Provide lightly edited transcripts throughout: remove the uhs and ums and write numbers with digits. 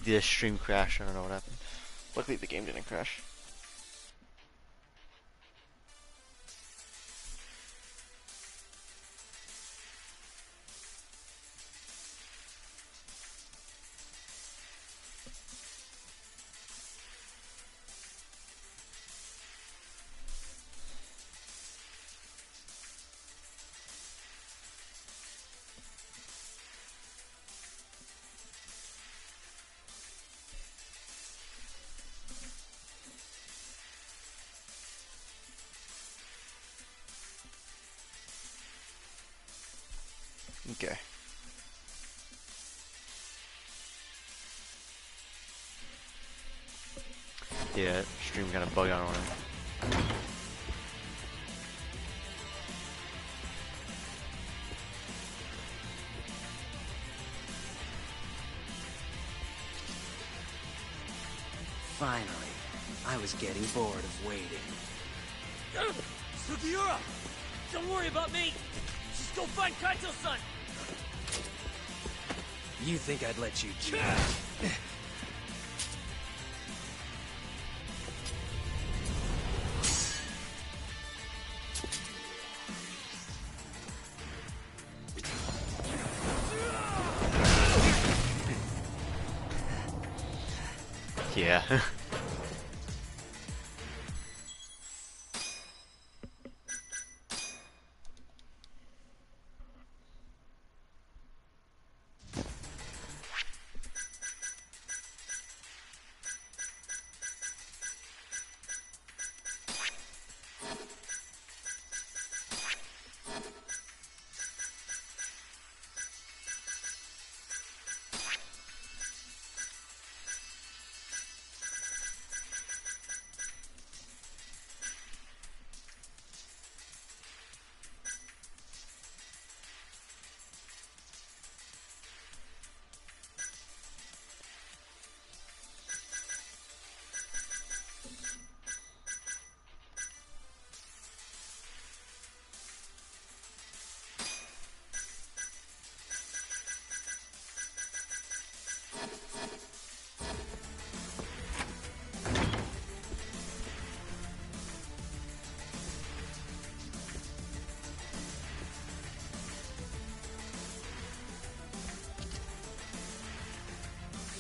the stream crashed. I don't know what happened. Luckily the game didn't crash. Okay. Yeah, stream kind of bug out on it. Finally, I was getting bored of waiting. Sugiura! Don't worry about me! Just go find Kaito-san! You think I'd let you do that? Yeah.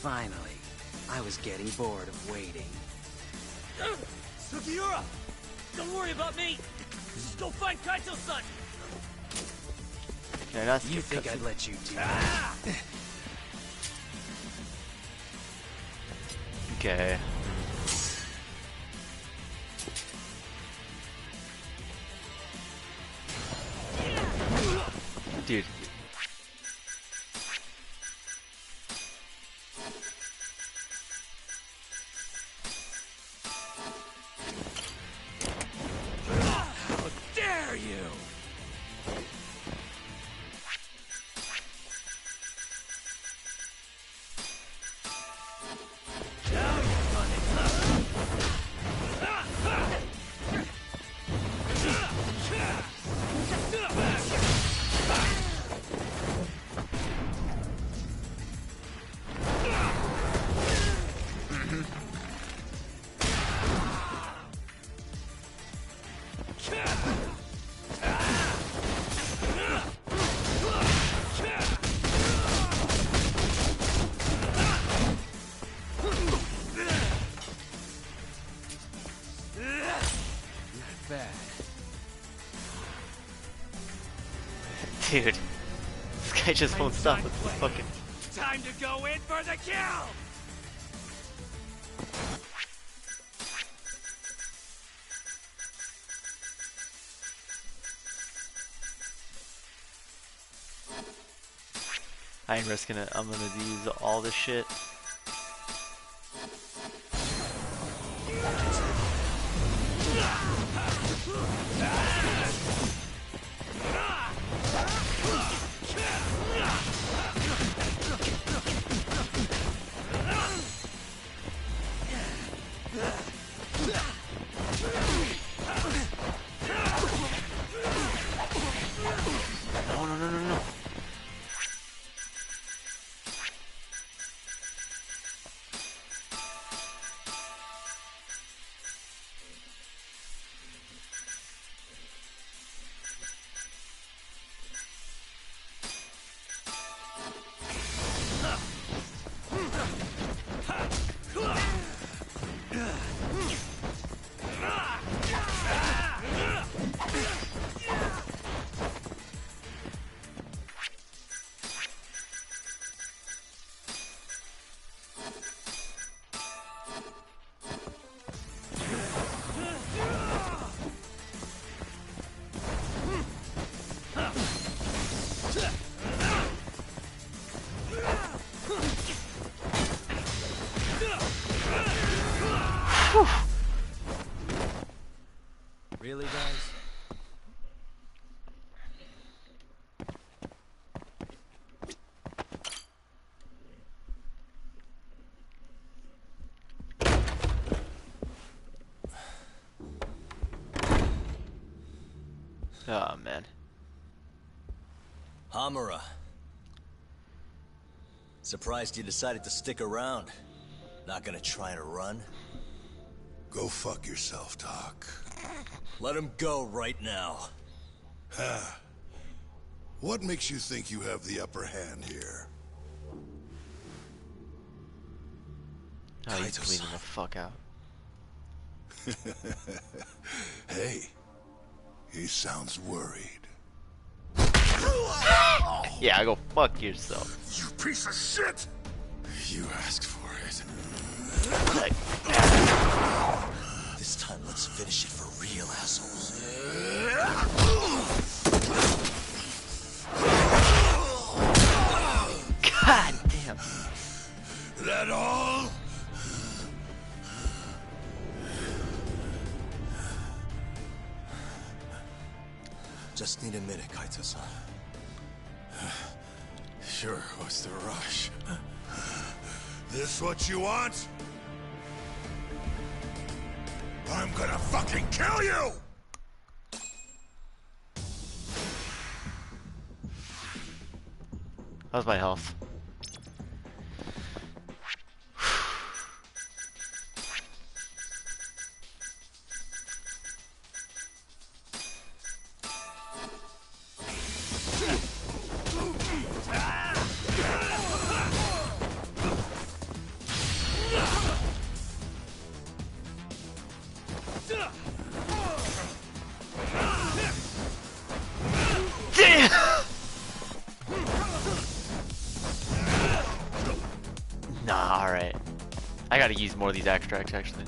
Finally, I was getting bored of waiting. Sugiura! Don't worry about me! Just go find Kaito-san! Can I not You skip think I'd cutscene? let you do that? Okay. Dude. How dare you! Now you're Bad. Dude. This guy just won't stop with the fucking... Time to go in for the kill! I ain't risking it. I'm gonna use all this shit. No, no, no, no, no. Oh man. Hamura. Surprised you decided to stick around. Not gonna try and run? Go fuck yourself, Doc. Let him go right now. What makes you think you have the upper hand here? Oh, he's bleeding the fuck out. Hey, he sounds worried. Yeah, go fuck yourself. You piece of shit! You asked for it. Like, This time, let's finish it for real, assholes. God damn. That all? Just need a minute, Kaito-san. Sure, what's the rush? This what you want? I'm gonna fucking kill you! How's my health? Nah, alright. I gotta use more of these extracts actually.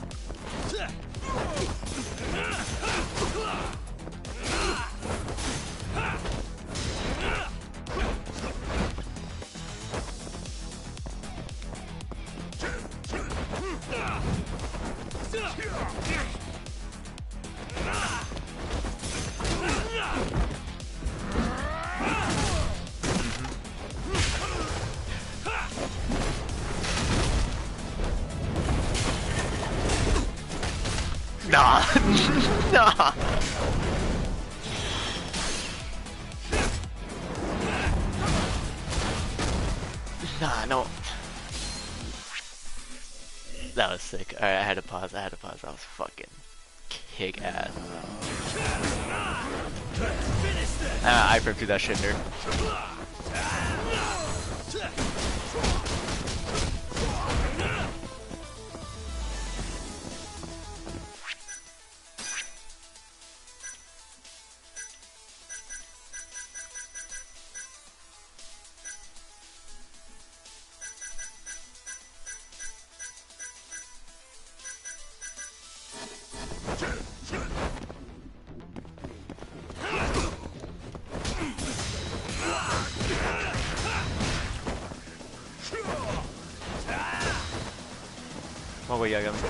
Nah. Nah. Nah, no. That was sick. Alright, I had to pause. That was fucking kick ass. I ripped through that shit, nerd. Oh wait, yeah, I got me.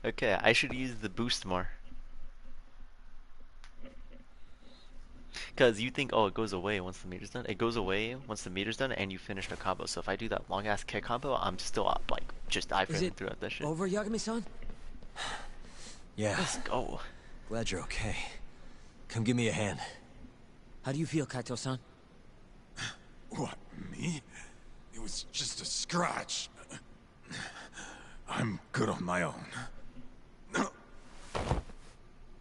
Okay, I should use the boost more. Because you think, oh, it goes away once the meter's done. It goes away once the meter's done and you finish the combo. So if I do that long ass kick combo, I'm still up, like, just eye-framing throughout that shit. Over, Yagami-san? Yeah. Let's go. Glad you're okay. Come give me a hand. How do you feel, Kaito-san? What, me? It was just a scratch. I'm good on my own.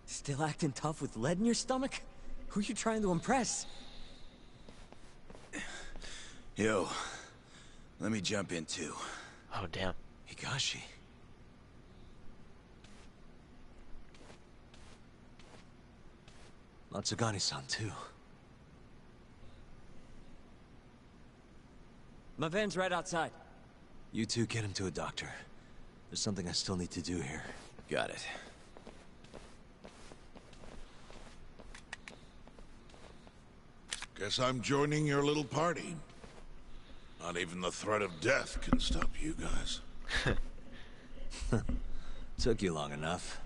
Still acting tough with lead in your stomach? Who are you trying to impress? Yo, let me jump in too. Oh, damn. Higashi. Matsugani-san too. My van's right outside. You two get him to a doctor. There's something I still need to do here. Got it. Guess I'm joining your little party. Not even the threat of death can stop you guys. Took you long enough.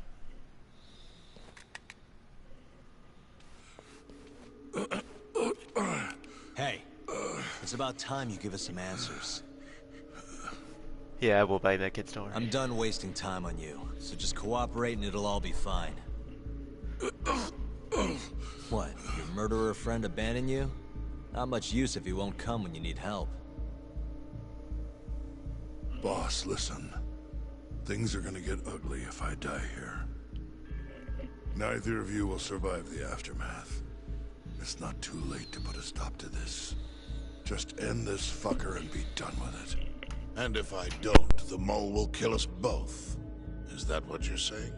Hey, it's about time you give us some answers. Yeah, we'll buy that kid story. I'm done wasting time on you, so just cooperate and it'll all be fine. What, your murderer friend abandon you? Not much use if he won't come when you need help. Boss, listen. Things are gonna get ugly if I die here. Neither of you will survive the aftermath. It's not too late to put a stop to this. Just end this fucker and be done with it. And if I don't, the mole will kill us both. Is that what you're saying?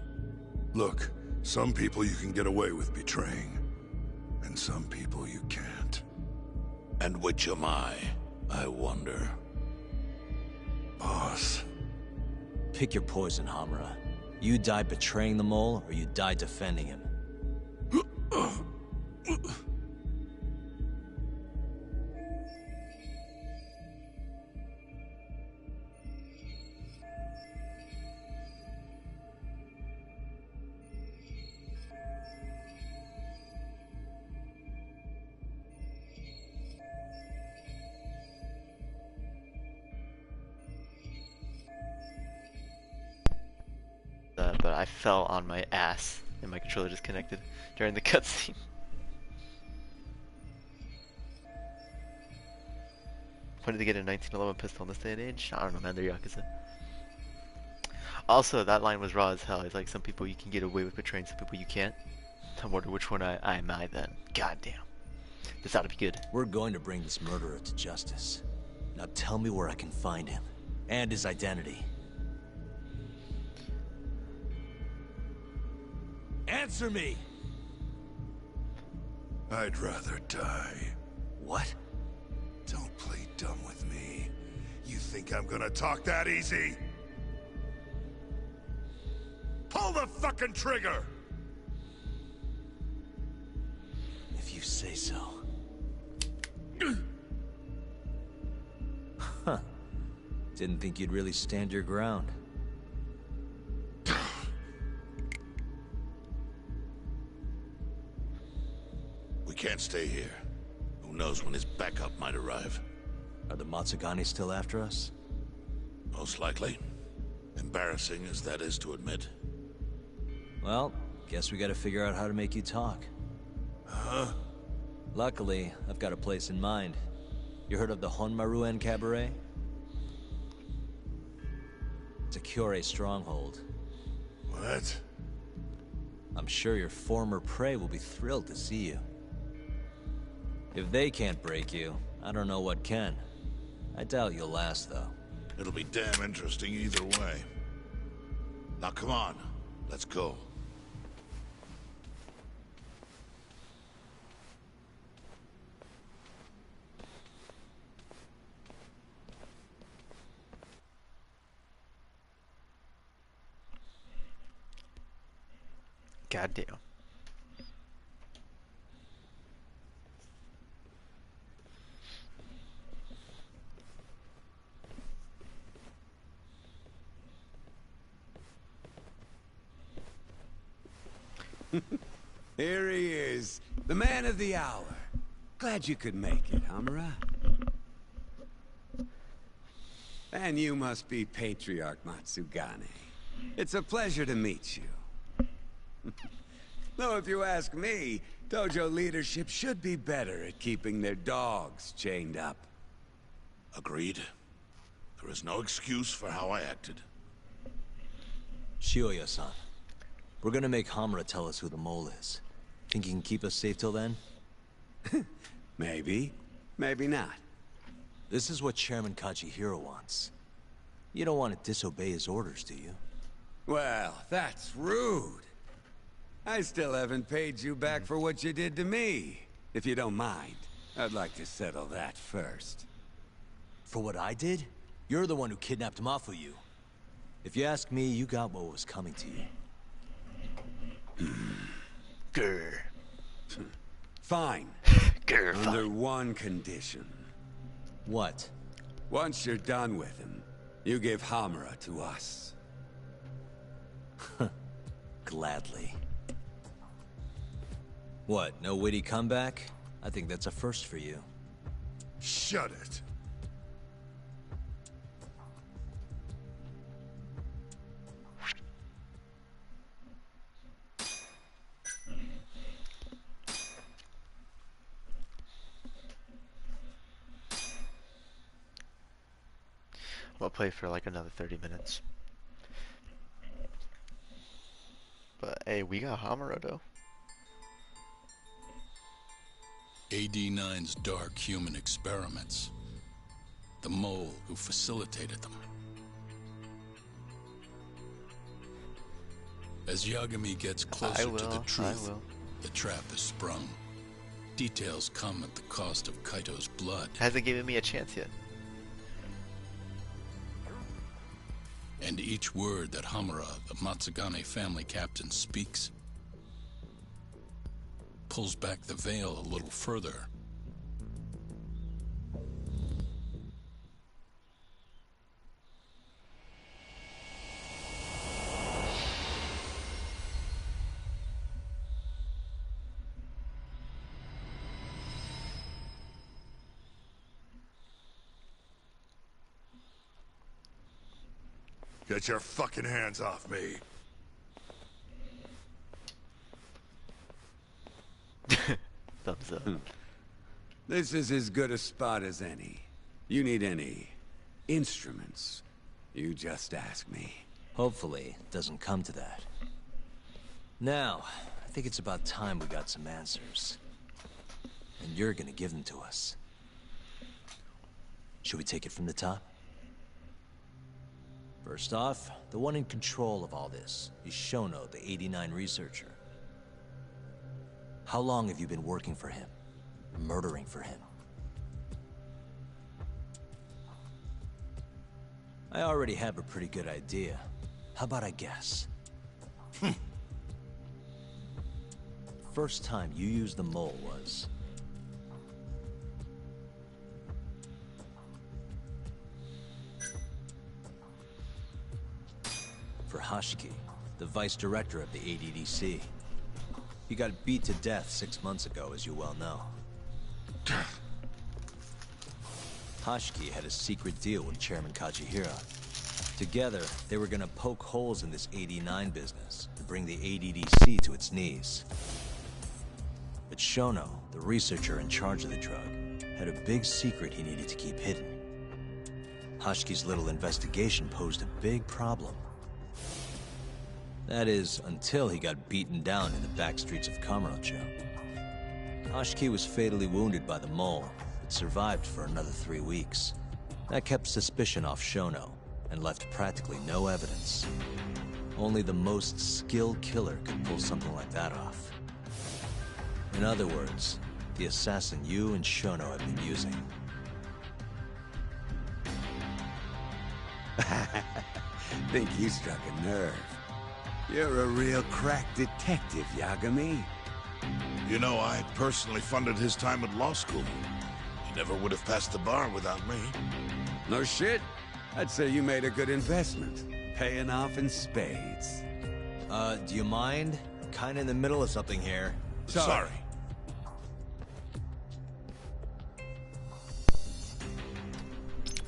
Look, some people you can get away with betraying. And some people you can't. And which am I wonder? Boss. Pick your poison, Hamura. You die betraying the mole, or you die defending him. But I fell on my ass and my controller disconnected during the cutscene. When did they get a 1911 pistol in this day and age? I don't know, man. They're Yakuza. Also, that line was raw as hell. It's like some people you can get away with betraying, some people you can't. I wonder which one I am then. God damn. This ought to be good. We're going to bring this murderer to justice. Now tell me where I can find him. And his identity. Answer me! I'd rather die. What? Don't play dumb with me. You think I'm gonna talk that easy? Pull the fucking trigger! If you say so. Huh. Didn't think you'd really stand your ground. We can't stay here. Who knows when his backup might arrive? Are the Matsugani still after us? Most likely. Embarrassing as that is to admit. Well, guess we gotta figure out how to make you talk. Huh? Luckily, I've got a place in mind. You heard of the Honmaruen Cabaret? It's a Kyorei stronghold. What? I'm sure your former prey will be thrilled to see you. If they can't break you, I don't know what can. I doubt you'll last, though. It'll be damn interesting either way. Now come on, let's go. Goddamn. Here he is, the man of the hour. Glad you could make it, Hamura. And you must be Patriarch Matsugane. It's a pleasure to meet you. Though if you ask me, dojo leadership should be better at keeping their dogs chained up. Agreed. There is no excuse for how I acted. Shioya-san, we're gonna make Hamura tell us who the mole is. Think he can keep us safe till then? Maybe, maybe not. This is what Chairman Kajihiro wants. You don't want to disobey his orders, do you? Well, that's rude. I still haven't paid you back for what you did to me. If you don't mind, I'd like to settle that first. For what I did? You're the one who kidnapped Mafuyu. If you ask me, you got what was coming to you. Grr. Fine. Under one condition. What? Once you're done with him, you give Hamura to us. Gladly. What, no witty comeback? I think that's a first for you. Shut it. We'll play for like another 30 minutes. But hey, we got Hamura though. AD9's dark human experiments. The mole who facilitated them. As Yagami gets closer to the truth, the trap is sprung. Details come at the cost of Kaito's blood. Hasn't given me a chance yet. And each word that Hamura, the Matsugane family captain, speaks pulls back the veil a little further. Get your fucking hands off me. Thumbs up. This is as good a spot as any. You need any instruments, you just ask me. Hopefully, it doesn't come to that. Now, I think it's about time we got some answers. And you're gonna give them to us. Should we take it from the top? First off, the one in control of all this is Shono, the 89 researcher. How long have you been working for him? Murdering for him? I already have a pretty good idea. How about I guess? First time you used the mole was... for Hashiki, the vice director of the ADDC. He got beat to death 6 months ago, as you well know. Hashiki had a secret deal with Chairman Kajihira. Together, they were gonna poke holes in this 89 business to bring the ADDC to its knees. But Shono, the researcher in charge of the drug, had a big secret he needed to keep hidden. Hashiki's little investigation posed a big problem. That is, until he got beaten down in the back streets of Kamurocho. Hashiki was fatally wounded by the mole, but survived for another 3 weeks. That kept suspicion off Shono, and left practically no evidence. Only the most skilled killer could pull something like that off. In other words, the assassin you and Shono have been using. Think you struck a nerve. You're a real crack detective, Yagami. You know, I personally funded his time at law school. He never would have passed the bar without me. No shit. I'd say you made a good investment. Paying off in spades. Do you mind? Kinda in the middle of something here. Sorry.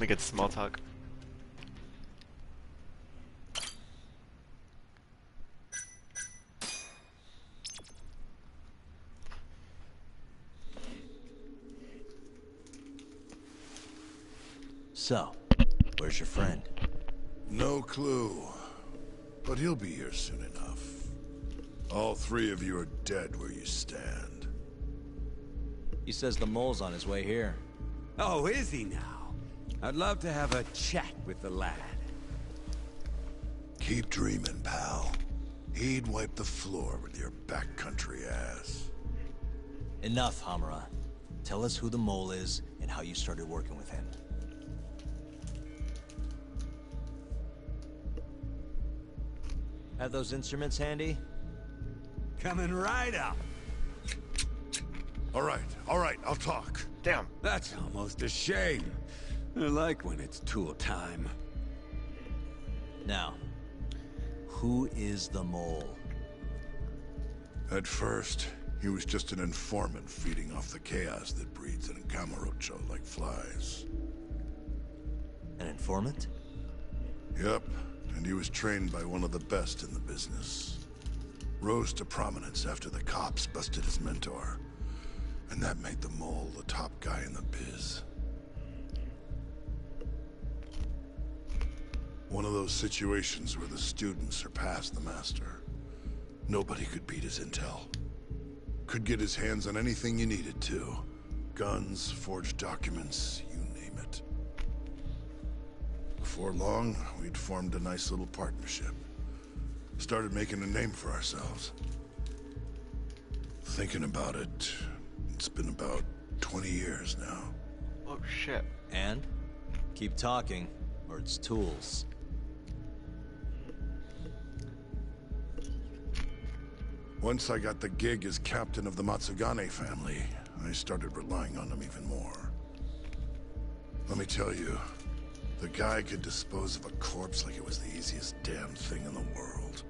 We get small talk. So, where's your friend? No clue. But he'll be here soon enough. All three of you are dead where you stand. He says the mole's on his way here. Oh, is he now? I'd love to have a chat with the lad. Keep dreaming, pal. He'd wipe the floor with your backcountry ass. Enough, Hamura. Tell us who the mole is and how you started working with him. Have those instruments handy? Coming right up. All right, I'll talk. Damn. That's almost a shame. I like when it's tool time. Now, who is the mole? At first, he was just an informant feeding off the chaos that breeds in Camarocho like flies. An informant? Yep, and he was trained by one of the best in the business. Rose to prominence after the cops busted his mentor. And that made the mole the top guy in the biz. One of those situations where the student surpassed the master. Nobody could beat his intel. Could get his hands on anything you needed to. Guns, forged documents, you name it. Before long, we'd formed a nice little partnership. Started making a name for ourselves. Thinking about it, it's been about 20 years now. Oh shit. And? Keep talking, or it's tools. Once I got the gig as captain of the Matsugane family, I started relying on him even more. Let me tell you, the guy could dispose of a corpse like it was the easiest damn thing in the world.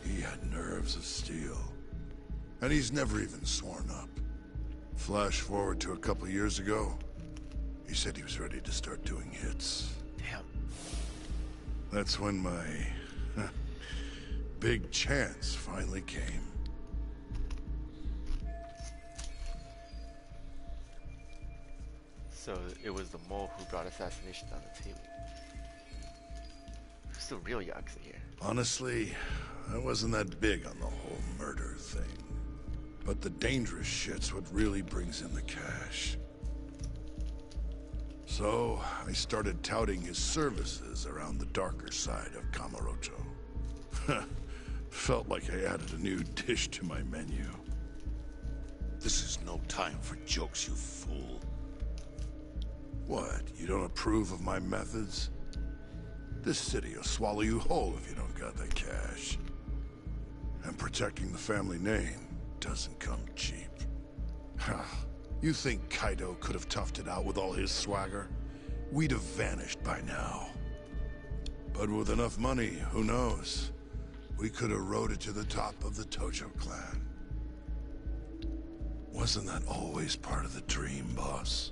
He had nerves of steel. And he's never even sworn up. Flash forward to a couple years ago, he said he was ready to start doing hits. Damn. That's when my big chance finally came. So it was the mole who brought assassinations on the table. Who's the real Yakuza here? Honestly, I wasn't that big on the whole murder thing. But the dangerous shit's what really brings in the cash. So, I started touting his services around the darker side of Camarocho. Felt like I added a new dish to my menu. This is no time for jokes, you fool. What, you don't approve of my methods? This city will swallow you whole if you don't got that cash. And protecting the family name doesn't come cheap. You think Kaido could have toughed it out with all his swagger? We'd have vanished by now. But with enough money, who knows? We could have rode it to the top of the Tojo clan. Wasn't that always part of the dream, boss?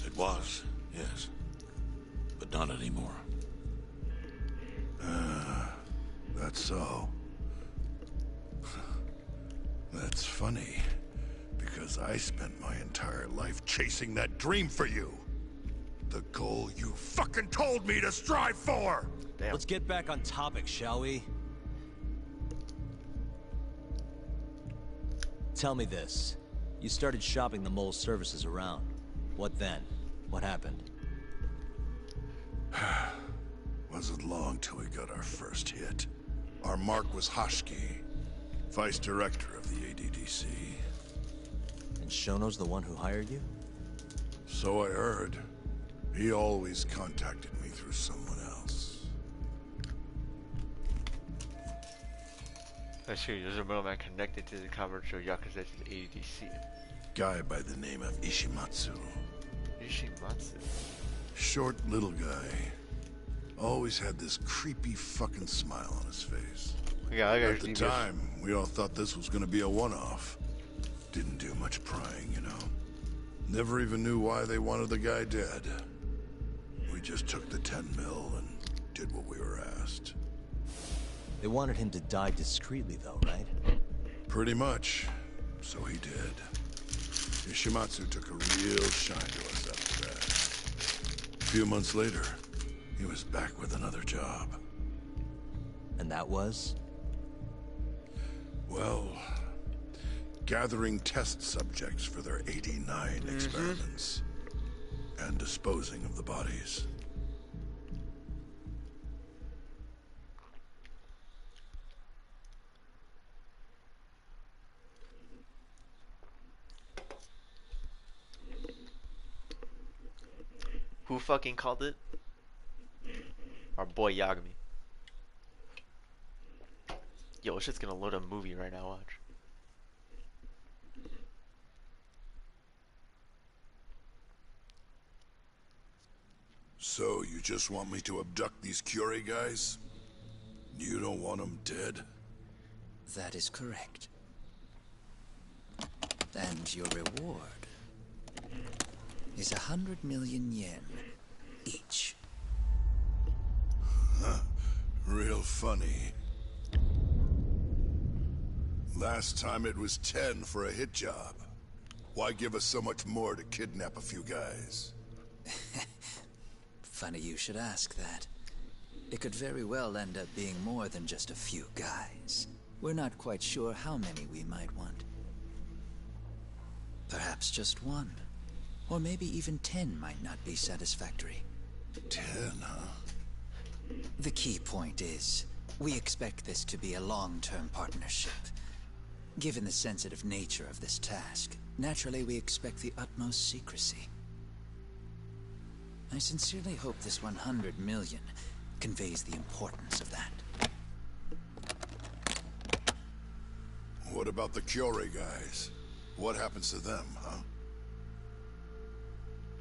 It was, yes. But not anymore. That's so. That's funny, because I spent my entire life chasing that dream for you. The goal you fucking told me to strive for! Damn. Let's get back on topic, shall we? Tell me this. You started shopping the mole's services around. What then? What happened? Wasn't long till we got our first hit. Our mark was Hashki, vice director of the ADDC. And Shono's the one who hired you? So I heard. He always contacted me through someone else. That's true, there's a middleman connected to the Kamurocho Yakuza to the ADDC. Guy by the name of Ishimatsu. Ishimatsu? Short little guy. Always had this creepy fucking smile on his face. Yeah, I got At the time, we all thought this was gonna be a one-off. Didn't do much prying, you know. Never even knew why they wanted the guy dead. We just took the 10 mil and did what we were asked. They wanted him to die discreetly, though, right? Pretty much. So he did. Ishimatsu took a real shine to us after that. A few months later, he was back with another job. And that was? Well, gathering test subjects for their 89 experiments. And disposing of the bodies. Who fucking called it? Our boy Yagami. Yo, it's just gonna load a movie right now, watch. So, you just want me to abduct these Curie guys? You don't want them dead? That is correct. And your reward is 100 million yen each. Huh. Real funny. Last time it was 10 for a hit job. Why give us so much more to kidnap a few guys? Funny you should ask that. It could very well end up being more than just a few guys. We're not quite sure how many we might want. Perhaps just one. Or maybe even 10 might not be satisfactory. 10, huh? The key point is, we expect this to be a long-term partnership. Given the sensitive nature of this task, naturally we expect the utmost secrecy. I sincerely hope this 100 million conveys the importance of that. What about the Curie guys? What happens to them, huh?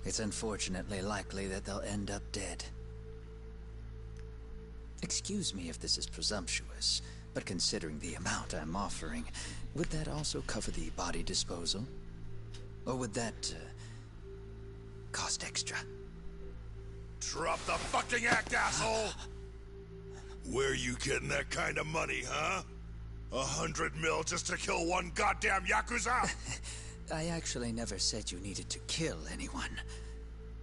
It's unfortunately likely that they'll end up dead. Excuse me if this is presumptuous, but considering the amount I'm offering, would that also cover the body disposal? Or would that, cost extra? Drop the fucking act, asshole! Where you getting that kind of money, huh? 100 mil just to kill one goddamn Yakuza? I actually never said you needed to kill anyone.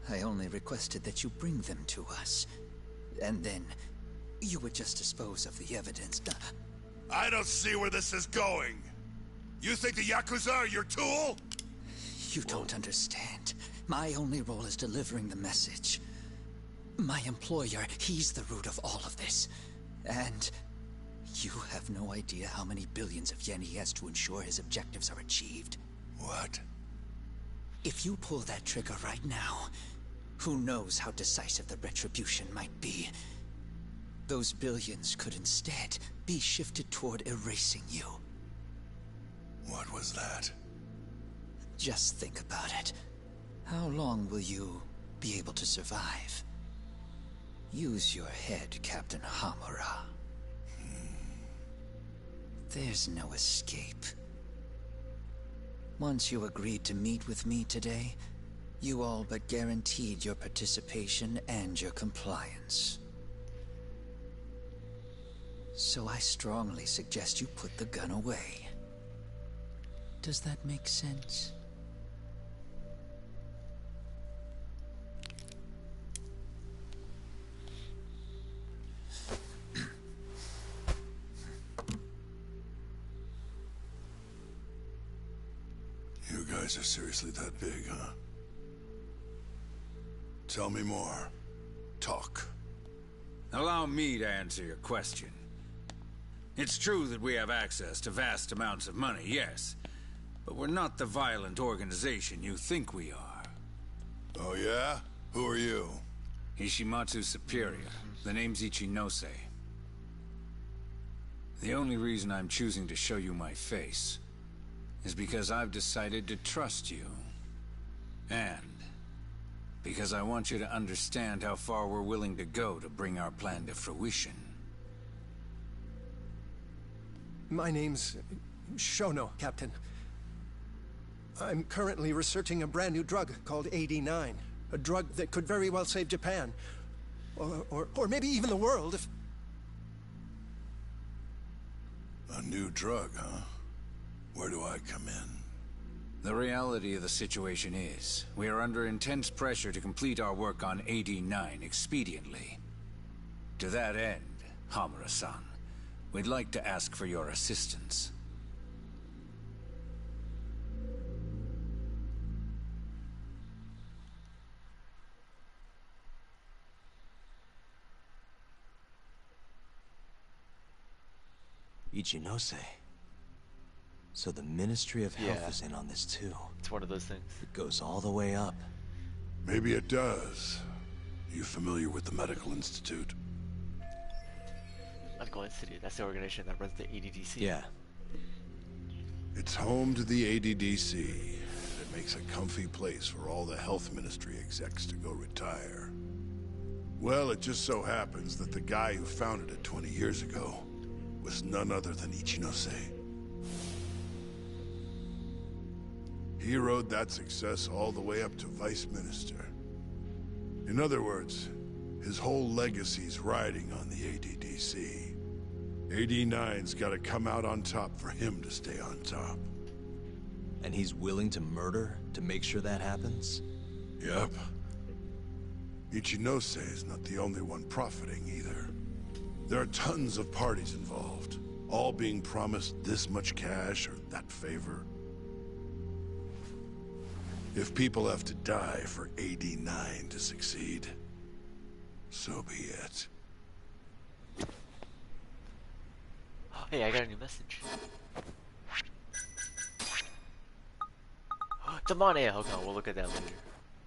I only requested that you bring them to us. And then, you would just dispose of the evidence. I don't see where this is going. You think the Yakuza are your tool? You don't understand. My only role is delivering the message. My employer, he's the root of all of this. And you have no idea how many billions of yen he has to ensure his objectives are achieved. What? If you pull that trigger right now, who knows how decisive the retribution might be. Those billions could instead be shifted toward erasing you. What was that? Just think about it. How long will you be able to survive? Use your head, Captain Hamura. There's no escape. Once you agreed to meet with me today, you all but guaranteed your participation and your compliance. So I strongly suggest you put the gun away. Does that make sense? You guys are seriously that big, huh? Tell me more. Talk. Allow me to answer your question. It's true that we have access to vast amounts of money, yes. But we're not the violent organization you think we are. Oh yeah? Who are you? Ishimatsu's superior. The name's Ichinose. The only reason I'm choosing to show you my face is because I've decided to trust you. And because I want you to understand how far we're willing to go to bring our plan to fruition. My name's Shono, Captain. I'm currently researching a brand new drug called AD9. A drug that could very well save Japan. Or maybe even the world if... A new drug, huh? Where do I come in? The reality of the situation is, we are under intense pressure to complete our work on AD9 expediently. To that end, Hamura-san, we'd like to ask for your assistance. Ichinose. So the Ministry of Health is in on this too. It's one of those things. It goes all the way up. Maybe it does. You familiar with the Medical Institute? Medical Institute, that's the organization that runs the ADDC. Yeah. It's home to the ADDC. It makes a comfy place for all the Health Ministry execs to go retire. Well, it just so happens that the guy who founded it 20 years ago was none other than Ichinose. He rode that success all the way up to Vice Minister. In other words, his whole legacy's riding on the ADDC. AD9's gotta come out on top for him to stay on top. And he's willing to murder to make sure that happens? Yep. Ichinose is not the only one profiting either. There are tons of parties involved, all being promised this much cash or that favor. If people have to die for AD9 to succeed, so be it. Hey, I got a new message. Damane! Hold on, we'll look at that later.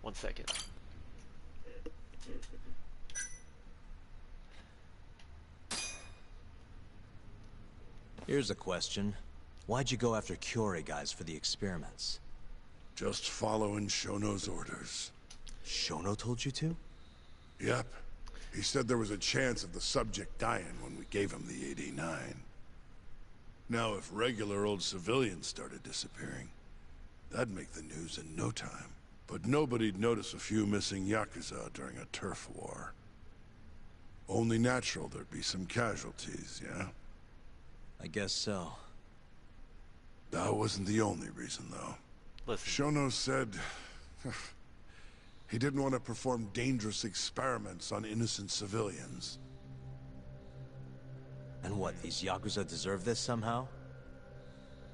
1 second. Here's a question. Why'd you go after Kyorei guys for the experiments? Just following Shono's orders. Shono told you to? Yep. He said there was a chance of the subject dying when we gave him the AD9. Now, if regular old civilians started disappearing, that'd make the news in no time. But nobody'd notice a few missing Yakuza during a turf war. Only natural there'd be some casualties, yeah? I guess so. That wasn't the only reason, though. Listen. Shono said he didn't want to perform dangerous experiments on innocent civilians. And what, these Yakuza deserve this somehow?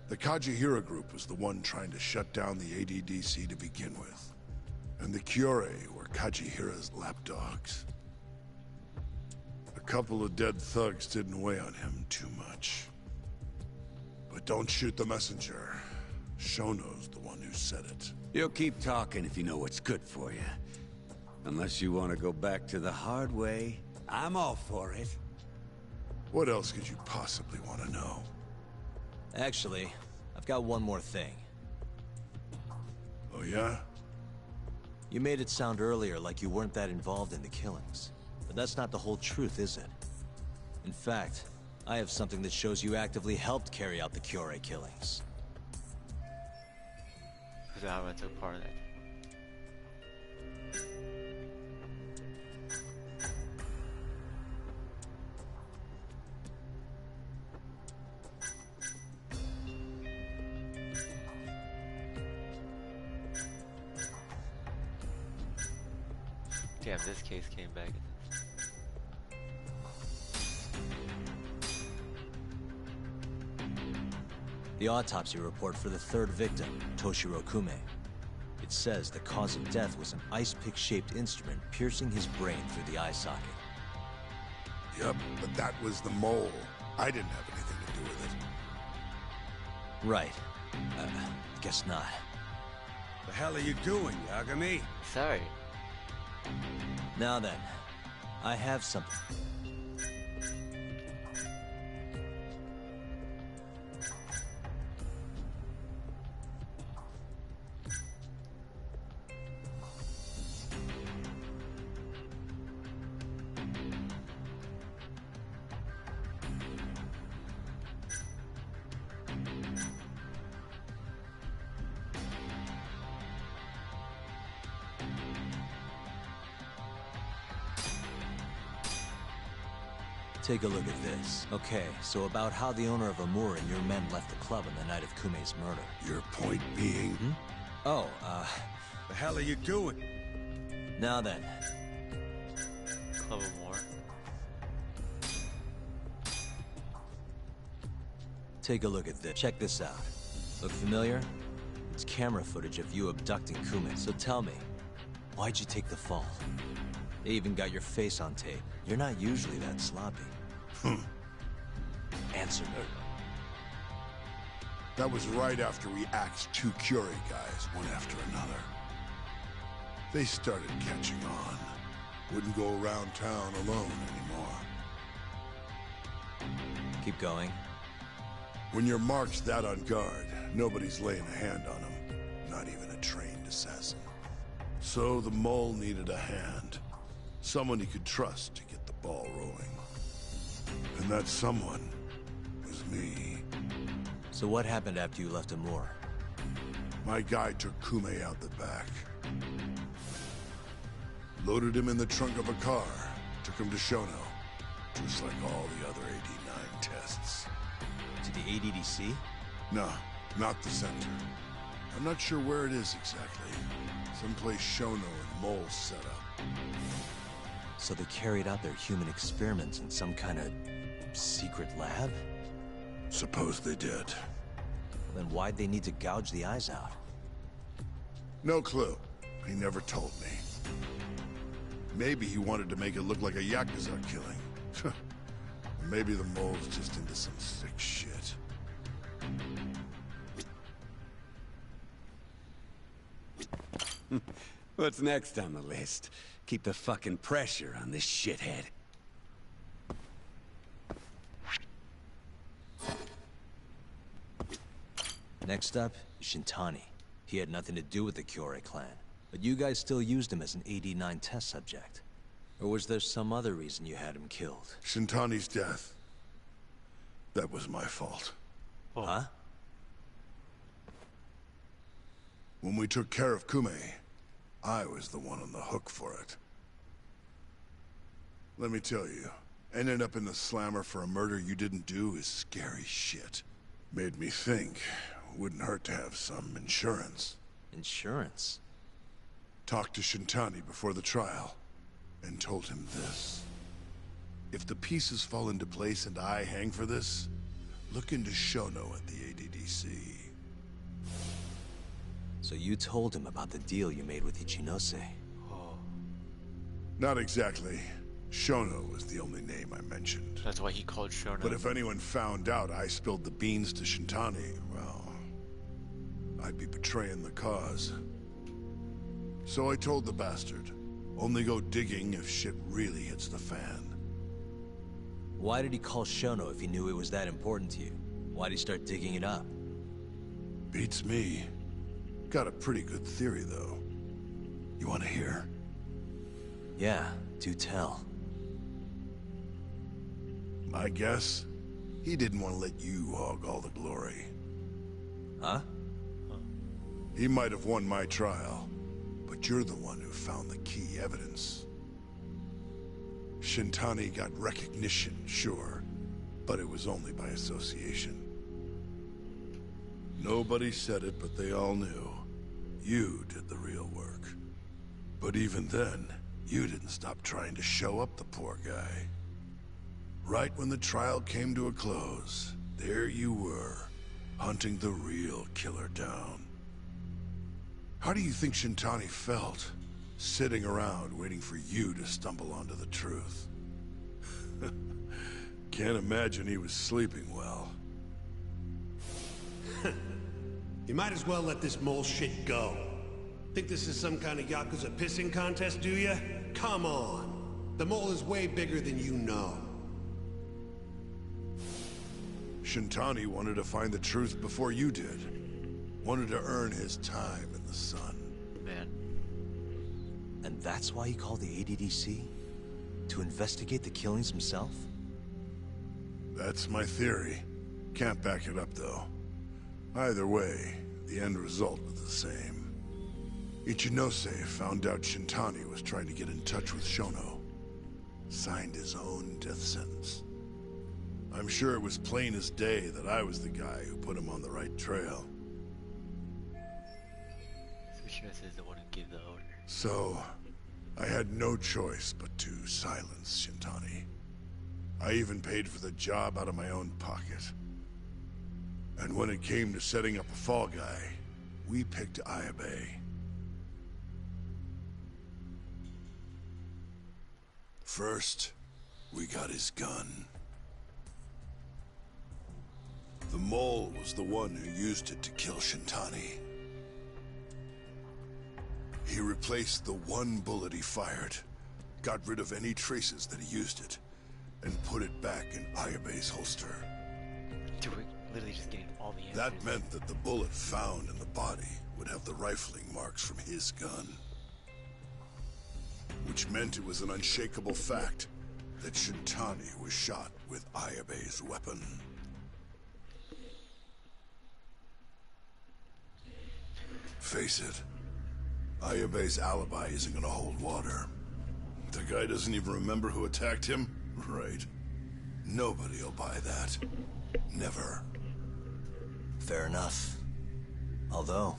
The Kajihira group was the one trying to shut down the ADDC to begin with. And the Kyorei were Kajihira's lapdogs. A couple of dead thugs didn't weigh on him too much. But don't shoot the messenger. Shono's the one who said it. You'll keep talking if you know what's good for you. Unless you want to go back to the hard way, I'm all for it. What else could you possibly want to know? Actually, I've got one more thing. Oh yeah? You made it sound earlier like you weren't that involved in the killings. But that's not the whole truth, is it? In fact, I have something that shows you actively helped carry out the Kyorei killings. Because I took part of that. Damn, this case came back. The autopsy report for the third victim, Toshiro Kume. It says the cause of death was an ice pick-shaped instrument piercing his brain through the eye socket. Yep, but that was the mole. I didn't have anything to do with it. Right. Guess not. The hell are you doing, Yagami? Sorry. Now then, I have something. Take a look at this. Okay, so about how the owner of Amur and your men left the club on the night of Kume's murder. Your point being? Oh, The hell are you doing? now then. Club Amur. Take a look at this. Check this out. Look familiar? It's camera footage of you abducting Kume. So tell me, why'd you take the fall? They even got your face on tape. You're not usually that sloppy. Answer me. That was right after we axed two Kyorei guys, one after another. They started catching on. Wouldn't go around town alone anymore. Keep going. When you're marched that on guard, nobody's laying a hand on them. Not even a trained assassin. So the mole needed a hand. Someone he could trust to get the ball rolling. And that someone was me. So what happened after you left Amur? My guy took Kume out the back. Loaded him in the trunk of a car. Took him to Shono. Just like all the other 89 tests. To the ADDC? No, not the center. I'm not sure where it is exactly. Someplace Shono and Mole set up. So they carried out their human experiments in some kind of secret lab? Suppose they did. Then why'd they need to gouge the eyes out? No clue. He never told me. Maybe he wanted to make it look like a Yakuza killing. Maybe the mole's just into some sick shit. What's next on the list? Keep the fucking pressure on this shithead. Next up, Shintani. He had nothing to do with the Kyorei clan, but you guys still used him as an 89 test subject. Or was there some other reason you had him killed? Shintani's death. That was my fault. Oh. Huh? When we took care of Kume, I was the one on the hook for it. Let me tell you, ending up in the slammer for a murder you didn't do is scary shit. Made me think, wouldn't hurt to have some insurance. Insurance? Talked to Shintani before the trial, and told him this. If the pieces fall into place and I hang for this, look into Shono at the ADDC. So you told him about the deal you made with Ichinose? Oh. Not exactly. Shono was the only name I mentioned. That's why he called Shono. But if anyone found out I spilled the beans to Shintani, well, I'd be betraying the cause. So I told the bastard, only go digging if shit really hits the fan. Why did he call Shono if he knew it was that important to you? Why'd he start digging it up? Beats me. Got a pretty good theory, though. You want to hear? Yeah, do tell. My guess? He didn't want to let you hog all the glory. Huh? He might have won my trial, but you're the one who found the key evidence. Shintani got recognition, sure, but it was only by association. Nobody said it, but they all knew. You did the real work. But even then, you didn't stop trying to show up the poor guy. Right when the trial came to a close, there you were, hunting the real killer down. How do you think Shintani felt, sitting around waiting for you to stumble onto the truth? Can't imagine he was sleeping well. You might as well let this mole shit go. Think this is some kind of Yakuza pissing contest, do ya? Come on. The mole is way bigger than you know. Shintani wanted to find the truth before you did. Wanted to earn his time in the sun. Man. And that's why he called the ADDC? To investigate the killings himself? That's my theory. Can't back it up, though. Either way, the end result was the same. Ichinose found out Shintani was trying to get in touch with Shono. Signed his own death sentence. I'm sure it was plain as day that I was the guy who put him on the right trail. So Ichinose is the one who gave the order. So, I had no choice but to silence Shintani. I even paid for the job out of my own pocket. And when it came to setting up a fall guy, we picked Ayabe. First, we got his gun. The mole was the one who used it to kill Shintani. He replaced the one bullet he fired, got rid of any traces that he used it, and put it back in Ayabe's holster. Dude, we're literally just getting all the answers. That meant that the bullet found in the body would have the rifling marks from his gun. which meant it was an unshakable fact that Shintani was shot with Ayabe's weapon. Face it, Ayabe's alibi isn't gonna hold water. The guy doesn't even remember who attacked him? Right. Nobody'll buy that. Never. Fair enough. Although,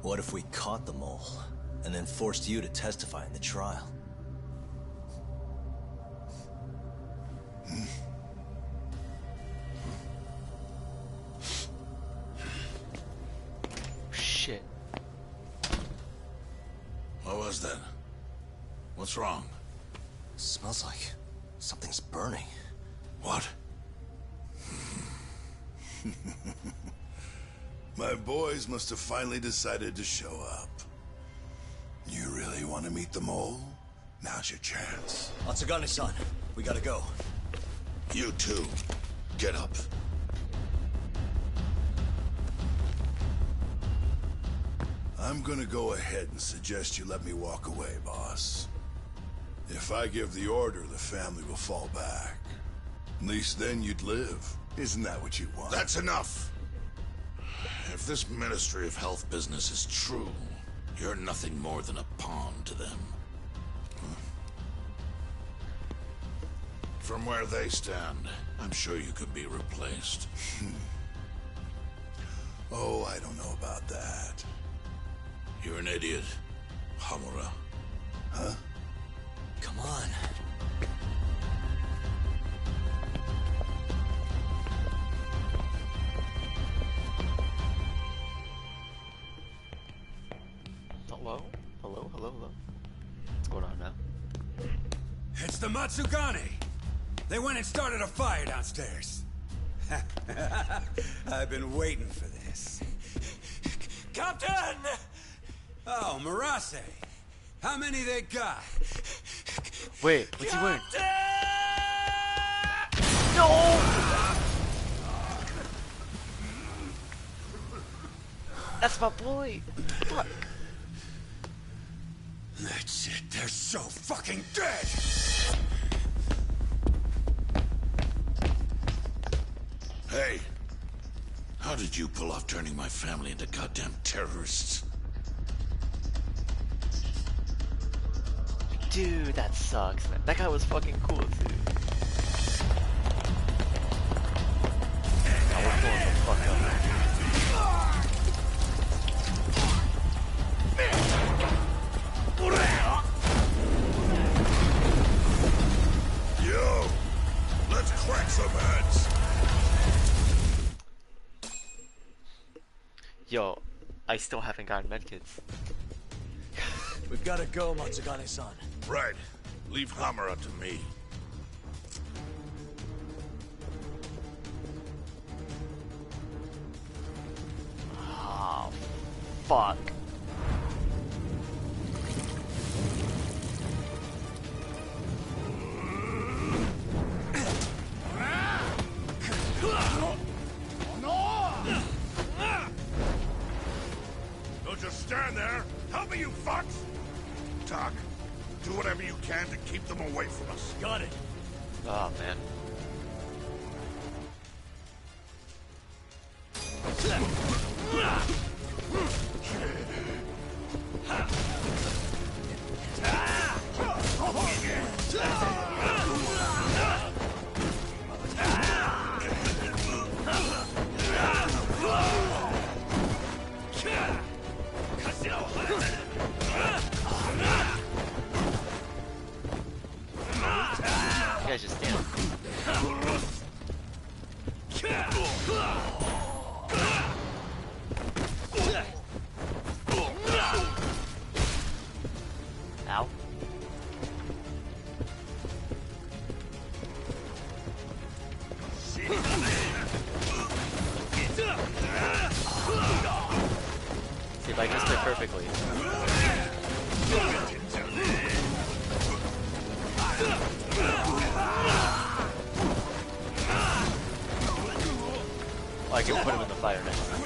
what if we caught the mole, and then forced you to testify in the trial? Shit. What was that? What's wrong? Smells like something's burning. What? My boys must have finally decided to show up. You really want to meet the mole? Now's your chance. Atsugane-san, we gotta go. You too. Get up. I'm gonna go ahead and suggest you let me walk away, boss. If I give the order, the family will fall back. At least then you'd live. Isn't that what you want? That's enough! If this Ministry of Health business is true, you're nothing more than a pawn to them. From where they stand, I'm sure you could be replaced. Oh, I don't know about that. You're an idiot, Hamura. Huh? Come on. Hello? Hello? Hello? Hello? What's going on now? It's the Matsugane! They went and started a fire downstairs. I've been waiting for this. Captain! Oh, Marase. How many they got? Wait, what's he wearing? No! That's my boy! Fuck. That's it, they're so fucking dead! Hey, how did you pull off turning my family into goddamn terrorists? Dude, that sucks, man. That guy was fucking cool, too. Now we're pulling the fuck up. Yo, let's crack some heads. Yo, I still haven't gotten medkits. We've gotta go, Matsugane-san. Right. Leave Hamura to me. Oh, fuck. Don't just stand there. Help me, you fucks! Talk. Do whatever you can to keep them away from us. Got it. Oh, man. You guys just stand. Ow. See if I can split perfectly. Oh, I can put him in the fire next time.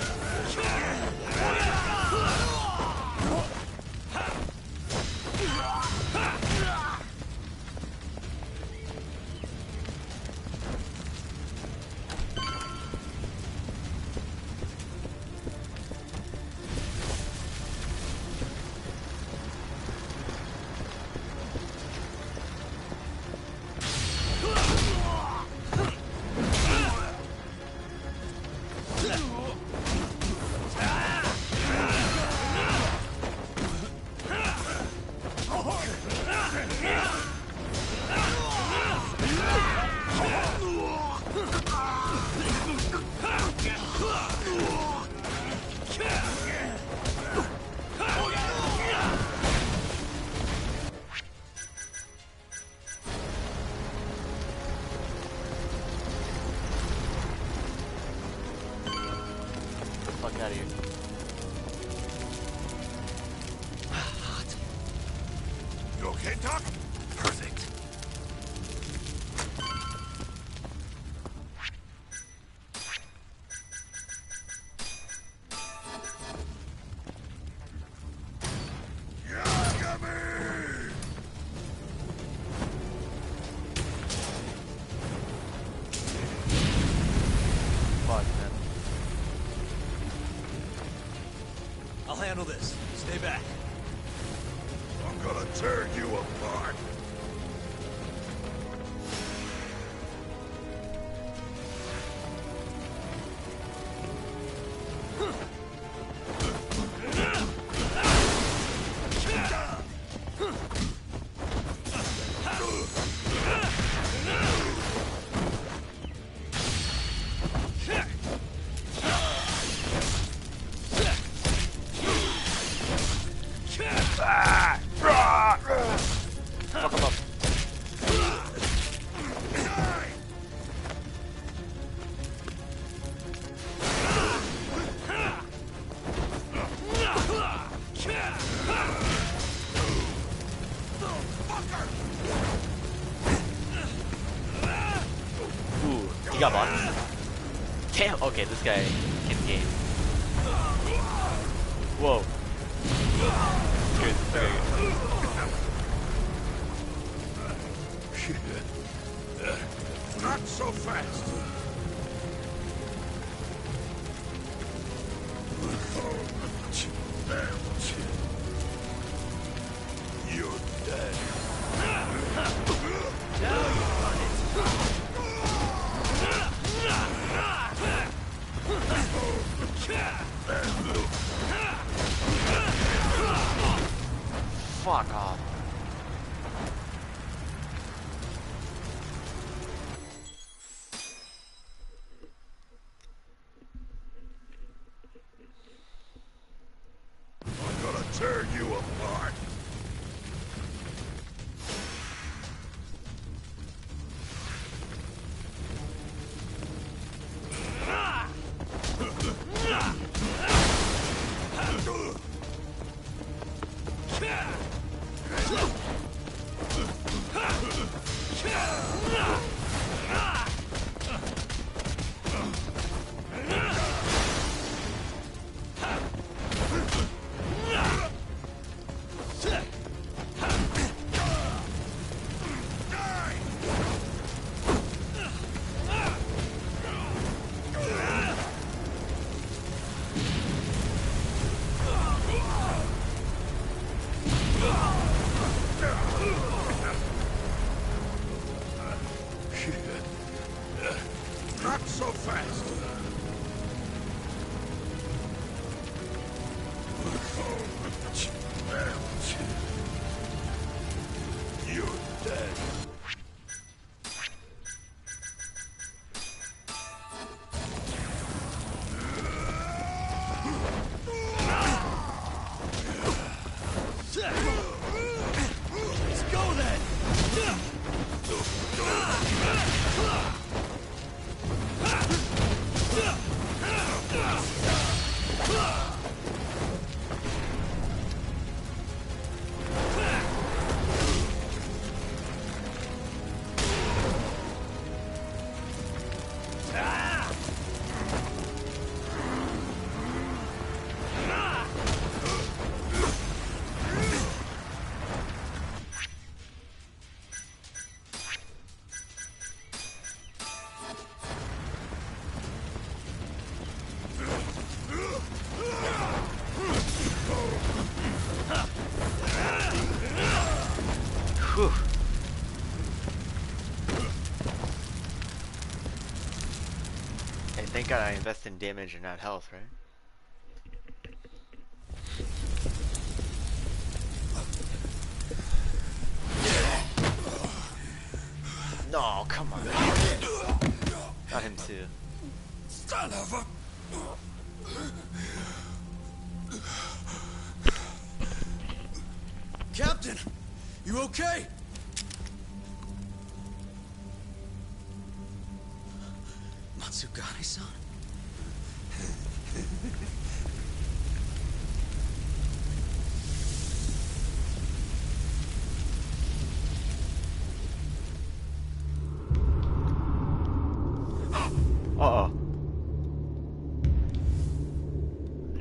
out of here. Hot. You okay, Doc? Perfect. I'll handle this. Stay back. I'm gonna tear you apart. Fuck him up. Ooh, he got blocked. Damn, okay, this guy can game. Whoa. Good, very good. Not so fast. You're dead. Fuck off. I'm gonna tear you apart. Not so fast. You're dead. Let's go then! Whew. Hey, thank God I invest in damage and not health, right? No, come on. Not him too. Son of a... Captain! You okay? Matsugane-san?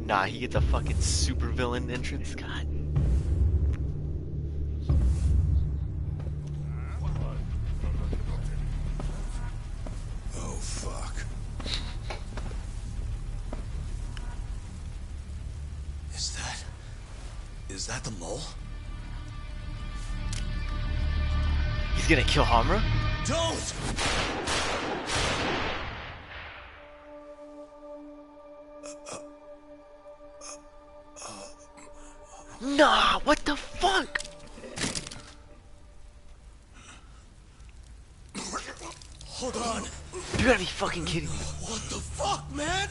Nah, he gets a fucking super villain entrance. God. Oh, fuck. Is that the mole? He's gonna kill Hamra? Don't! Nah, what the fuck? Hold on. You gotta be fucking kidding me. What the fuck, man?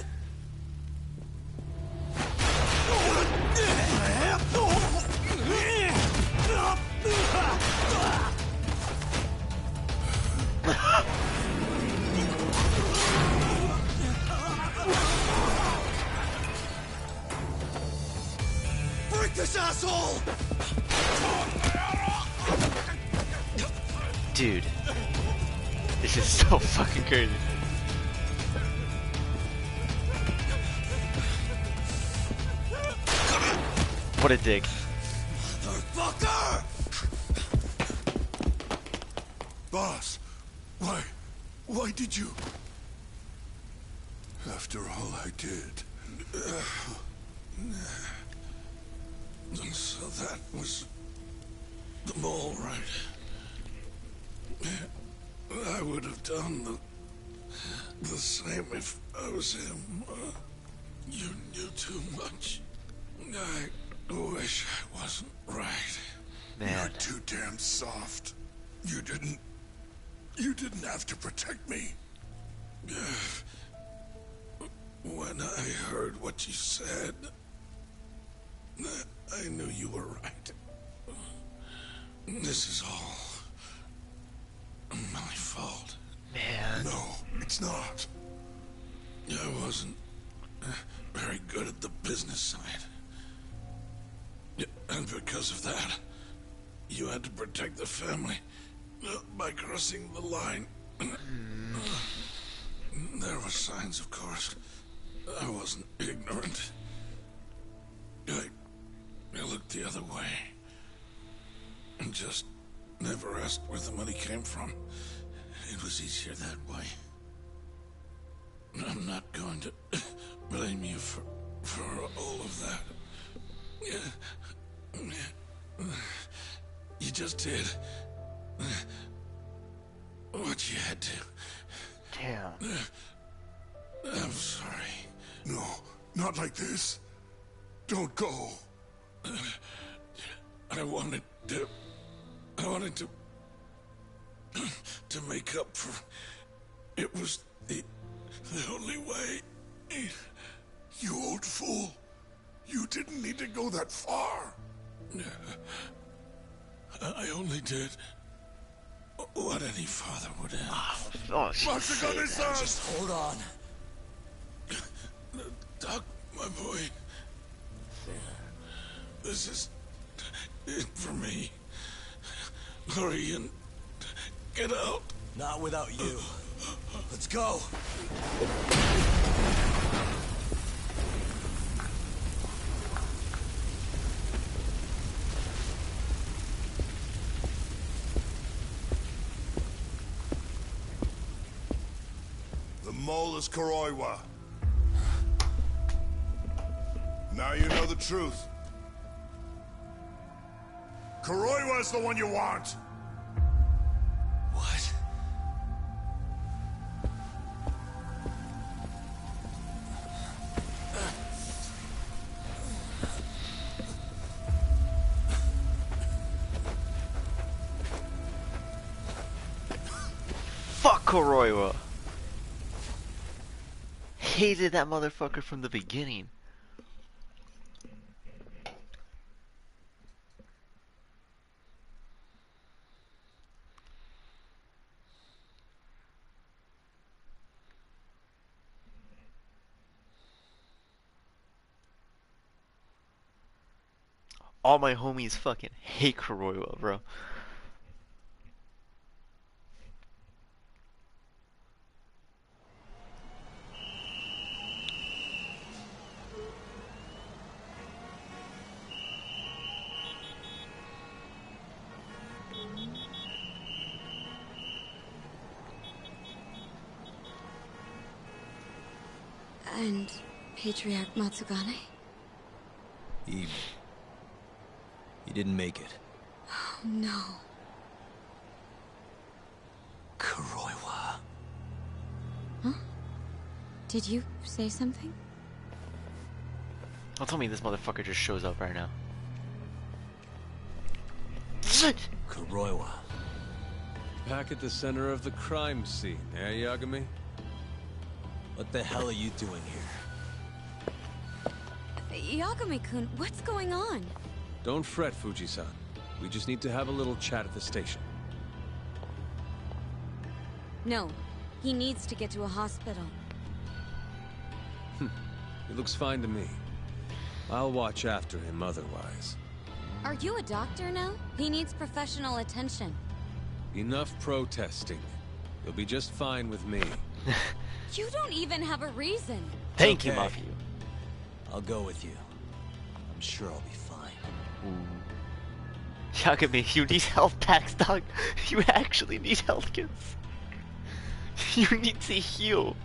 Break this asshole! Dude. This is so fucking crazy. What a dick. Motherfucker! Boss, why did you? After all I did. So that was the mole, right? I would have done the same if I was him. You knew too much. I wish I wasn't right. Man. You're too damn soft. You didn't have to protect me. When I heard what you said, I knew you were right. This is all my fault. Man. No, it's not. I wasn't very good at the business side. And because of that, you had to protect the family by crossing the line. There were signs, of course. I wasn't ignorant. I looked the other way. And just never asked where the money came from. It was easier that way. I'm not going to blame you for all of that. You just did what you had to. Damn. I'm sorry. No, not like this. Don't go. I wanted to make up for. It was the only way. You old fool. You didn't need to go that far. I only did what any father would have. Oh, shit. Just hold on. Doc, my boy. This is it for me. Hurry and get out. Not without you. Let's go. The mole is Kuroiwa. Now you know the truth. Kuroiwa is the one you want. What? Fuck Kuroiwa. Hated that motherfucker from the beginning. All my homies fucking hate Kuroiwa, bro. And Patriarch Matsugane? He didn't make it. Oh, no. Kuroiwa. Huh? Did you say something? Don't tell me this motherfucker just shows up right now. Kuroiwa. Back at the center of the crime scene, eh, Yagami? What the hell are you doing here? Yagami-kun, what's going on? Don't fret, Fuji-san. We just need to have a little chat at the station. No, he needs to get to a hospital. He looks fine to me. I'll watch after him otherwise. Are you a doctor now? He needs professional attention. Enough protesting. You'll be just fine with me. You don't even have a reason. Thank you, Mafia. I'll go with you. I'm sure I'll be fine. Yagami, you need health packs, dog. You actually need health kits. You need to heal.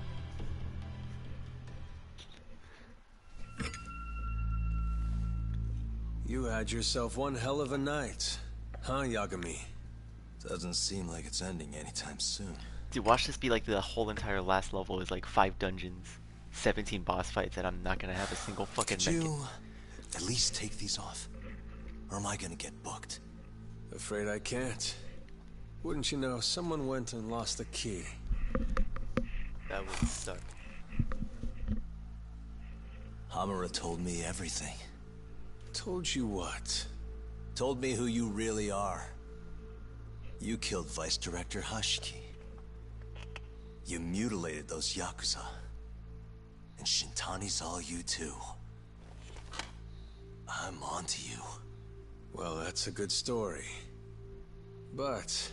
You had yourself one hell of a night, huh, Yagami? Doesn't seem like it's ending anytime soon. Dude, watch this be like the whole entire last level is like 5 dungeons, 17 boss fights, and I'm not gonna have a single fucking Could medkit. you at least take these off? Or am I gonna get booked? Afraid I can't. Wouldn't you know, someone went and lost the key. That would suck. Hamura told me everything. Told you what? Told me who you really are. You killed Vice Director Hashiki. You mutilated those Yakuza. And Shintani's all you too. I'm onto you. Well, that's a good story. But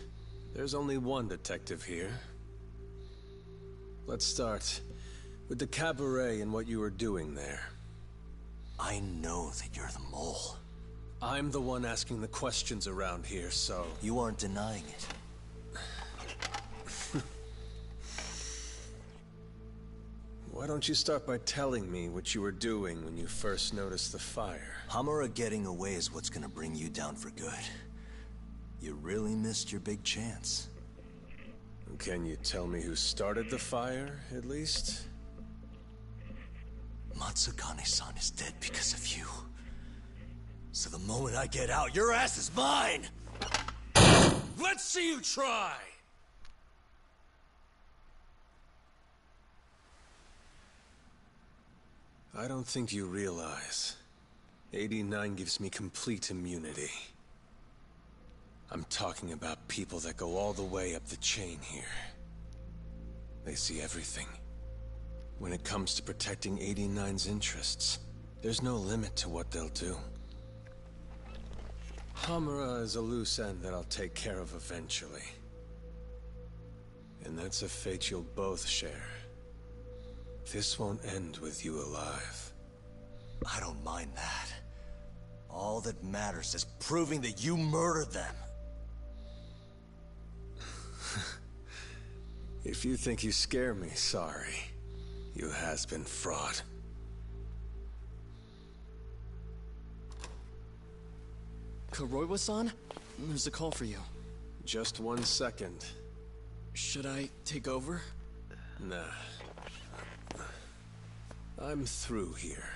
there's only one detective here. Let's start with the cabaret and what you were doing there. I know that you're the mole. I'm the one asking the questions around here, so... You aren't denying it. Why don't you start by telling me what you were doing when you first noticed the fire? Hamura getting away is what's gonna bring you down for good. You really missed your big chance. Can you tell me who started the fire, at least? Matsugane-san is dead because of you. So the moment I get out, your ass is mine! Let's see you try! I don't think you realize. 89 gives me complete immunity. I'm talking about people that go all the way up the chain here. They see everything. When it comes to protecting 89's interests, there's no limit to what they'll do. Hamura is a loose end that I'll take care of eventually. And that's a fate you'll both share. This won't end with you alive. I don't mind that. All that matters is proving that you murdered them. If you think you scare me, sorry. You has-been fraud. Kuroiwa-san? There's a call for you. Just 1 second. Should I take over? Nah. I'm through here.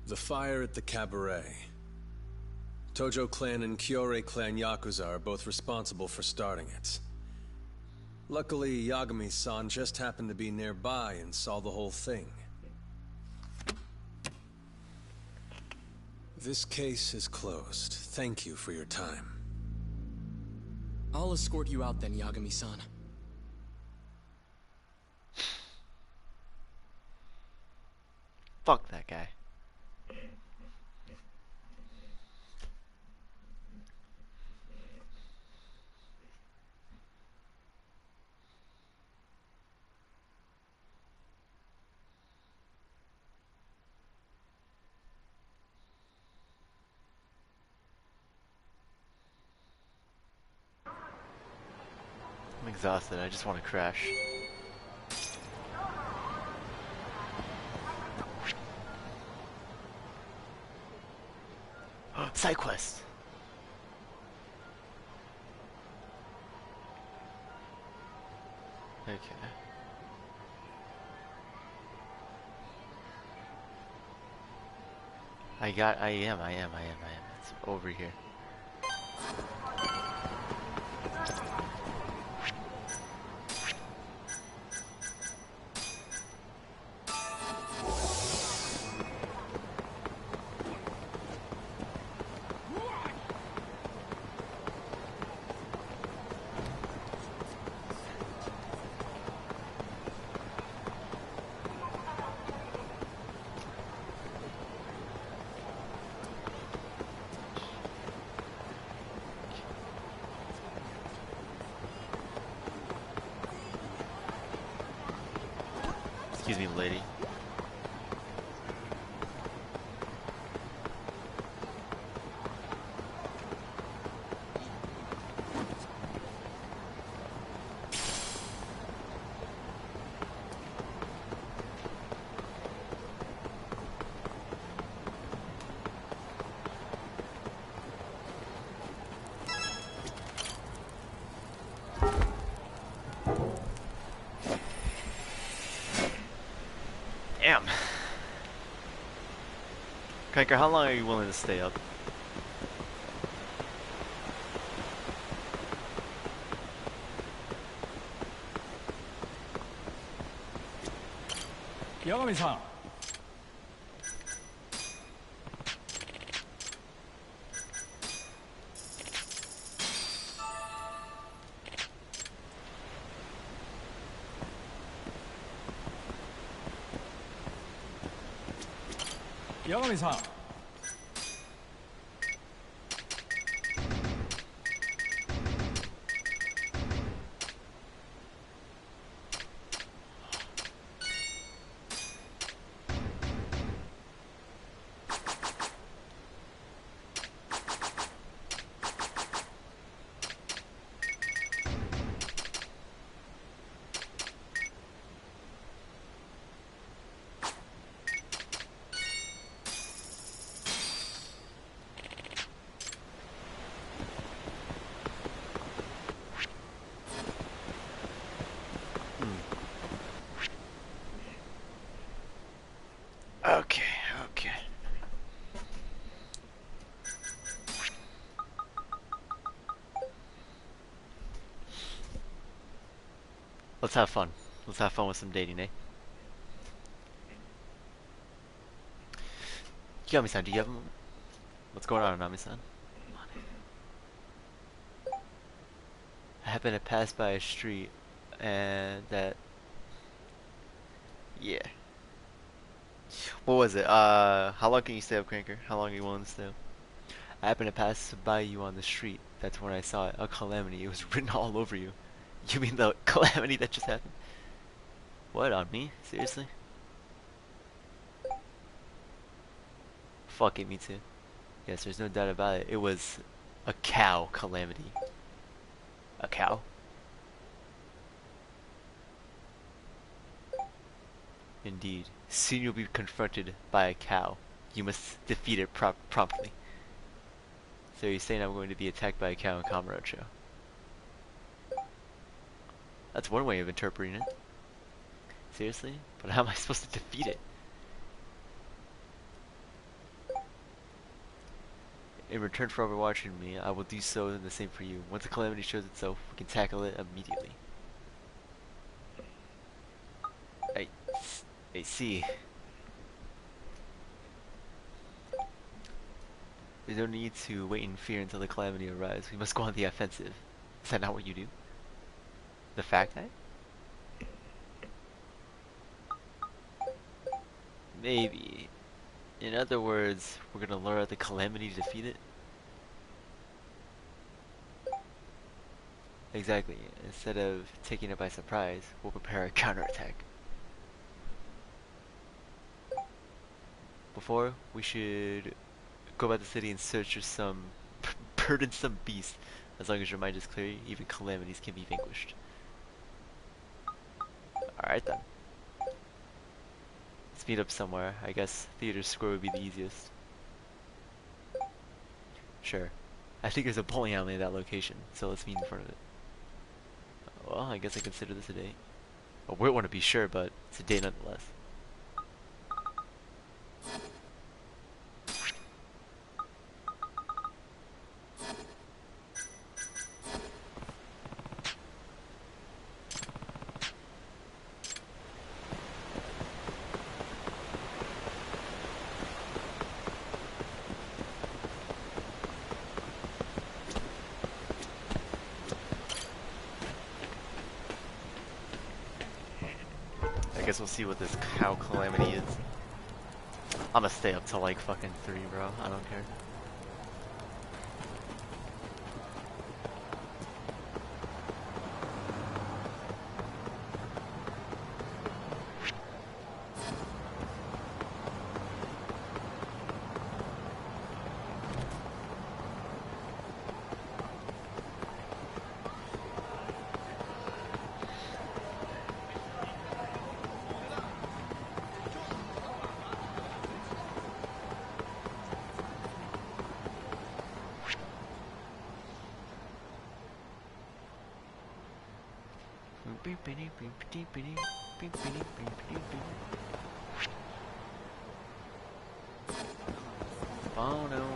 The fire at the cabaret. Tojo clan and Kyorei clan Yakuza are both responsible for starting it. Luckily, Yagami-san just happened to be nearby and saw the whole thing. This case is closed. Thank you for your time. I'll escort you out then, Yagami-san. Fuck that guy. exhausted. I just want to crash. Side quest. Okay. I am. It's over here. Excuse me, lady. Damn. Cranker, how long are you willing to stay up? Yagami-san. Yagami-san. Okay. Let's have fun. Let's have fun with some dating, eh? Yagami-san, do you have a moment? What's going on, Nami-san? I happened to pass by a street, and that... Yeah. What was it? How long can you stay up, Cranker? How long are you willing to stay up? I happened to pass by you on the street. That's when I saw it. A calamity. It was written all over you. You mean the calamity that just happened? What, on me? Seriously? Fuck it, me too. Yes, there's no doubt about it. It was a cow calamity. A cow? Indeed. Soon you'll be confronted by a cow. You must defeat it promptly. So you're saying I'm going to be attacked by a cow in Kamurocho? That's one way of interpreting it. Seriously? But how am I supposed to defeat it? In return for overwatching me, I will do so and the same for you. Once the calamity shows itself, we can tackle it immediately. I see. There's no need to wait in fear until the calamity arrives. We must go on the offensive. Is that not what you do? The fact that? Maybe. In other words, we're gonna lure out the calamity to defeat it? Exactly. Instead of taking it by surprise, we'll prepare a counterattack. Before, we should go about the city and search for some burdensome beast. As long as your mind is clear, even calamities can be vanquished. Alright then. Let's meet up somewhere. I guess Theater Square would be the easiest. Sure. I think there's a bowling alley at that location, so let's meet in front of it. Well, I guess I consider this a date. I wouldn't want to be sure, but it's a date nonetheless. I guess we'll see what this cow calamity is. I'm gonna stay up till like fucking 3, bro. I don't care. Oh no.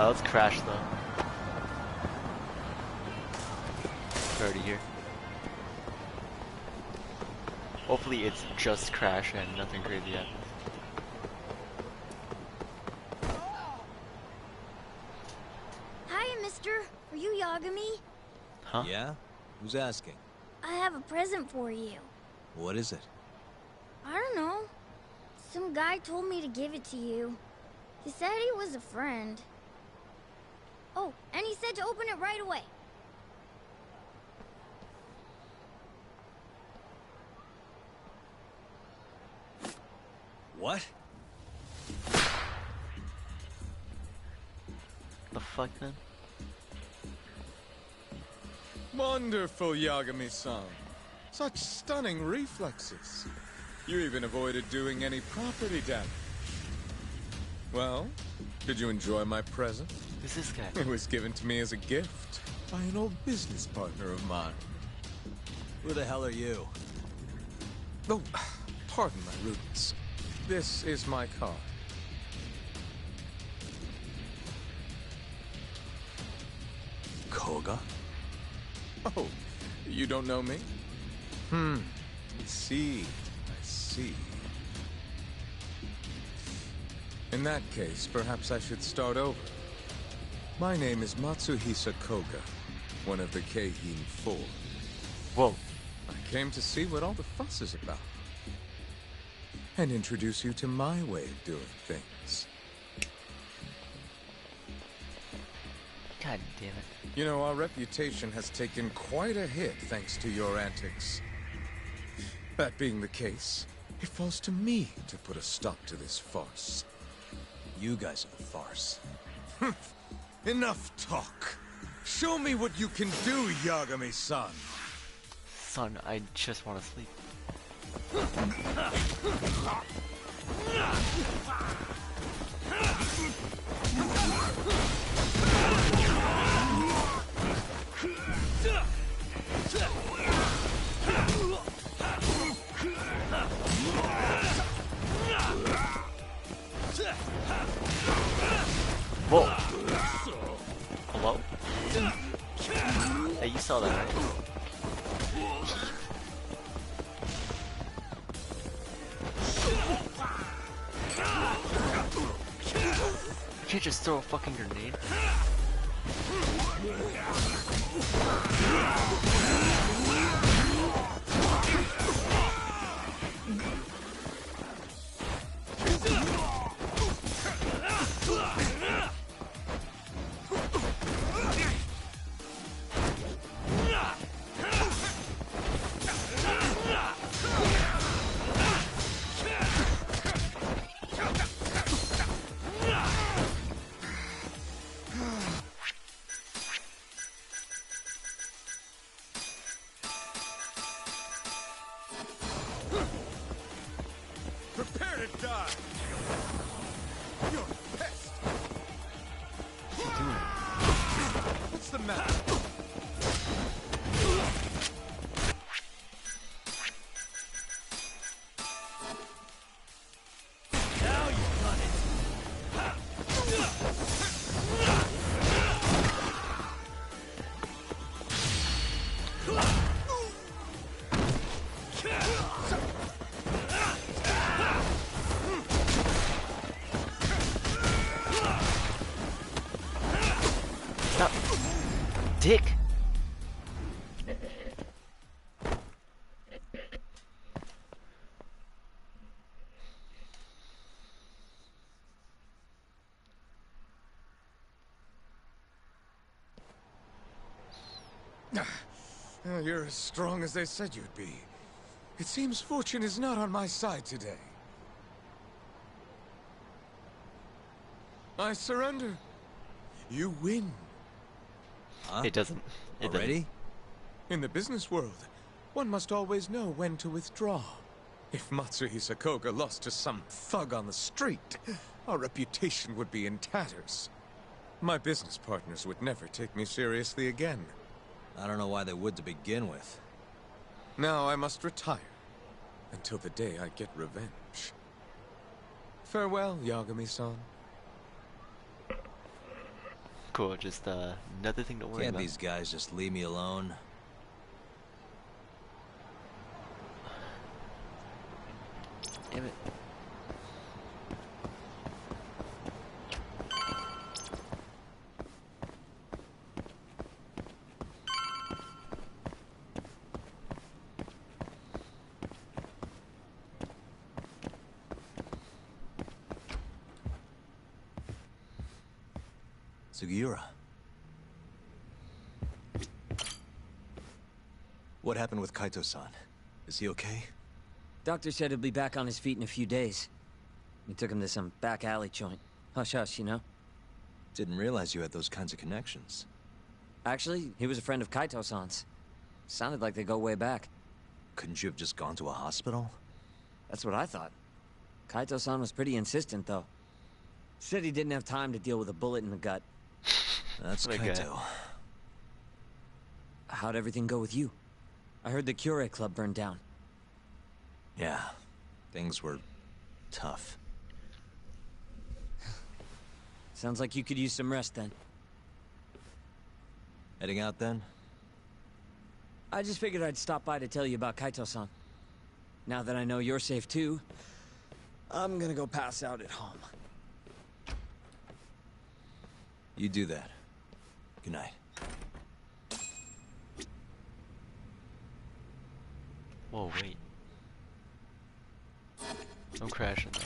Let's crash though. It's already here. Hopefully it's just crash and nothing crazy happens. Hiya, mister. Are you Yagami? Huh? Yeah? Who's asking? I have a present for you. What is it? I don't know. Some guy told me to give it to you. He said he was a friend. Oh, and he said to open it right away. What? The fuck then? Wonderful, Yagami-san. Such stunning reflexes. You even avoided doing any property damage. Well, did you enjoy my present? Who's this guy? It was given to me as a gift by an old business partner of mine. Who the hell are you? Oh, pardon my rudeness. This is my car. Koga? Oh, you don't know me? I see. In that case, perhaps I should start over. My name is Matsuhisa Koga, one of the Keihin 4. Whoa. I came to see what all the fuss is about. And introduce you to my way of doing things. God damn it. You know, our reputation has taken quite a hit thanks to your antics. That being the case, it falls to me to put a stop to this farce. You guys are the farce. Enough talk. Show me what you can do, Yagami-san. Son, I just want to sleep. Whoa. Hello? Hey, you saw that, right? You can't just throw a fucking grenade. doesn't matter. Now you've done it. Stop. Dick. You're as strong as they said you'd be. It seems fortune is not on my side today. I surrender. You win. Huh? It doesn't. Already? In the business world, one must always know when to withdraw. If Matsuhi Sakoga lost to some thug on the street, our reputation would be in tatters. My business partners would never take me seriously again. I don't know why they would to begin with. Now I must retire, until the day I get revenge. Farewell, Yagami-san. Cool, just another thing to worry Can't about. these guys just leave me alone? Damn it. Sugiura. What happened with Kaito-san? Is he okay? Doctor said he'll be back on his feet in a few days. We took him to some back alley joint. Hush-hush, you know? Didn't realize you had those kinds of connections. Actually, he was a friend of Kaito-san's. Sounded like they go way back. Couldn't you have just gone to a hospital? That's what I thought. Kaito-san was pretty insistent, though. Said he didn't have time to deal with a bullet in the gut. That's Kaito. How'd everything go with you? I heard the Cure Club burned down. Yeah, things were tough. Sounds like you could use some rest then. Heading out then? I just figured I'd stop by to tell you about Kaito-san. Now that I know you're safe too, I'm gonna go pass out at home. You do that. Good night. Whoa, wait. I'm crashing though.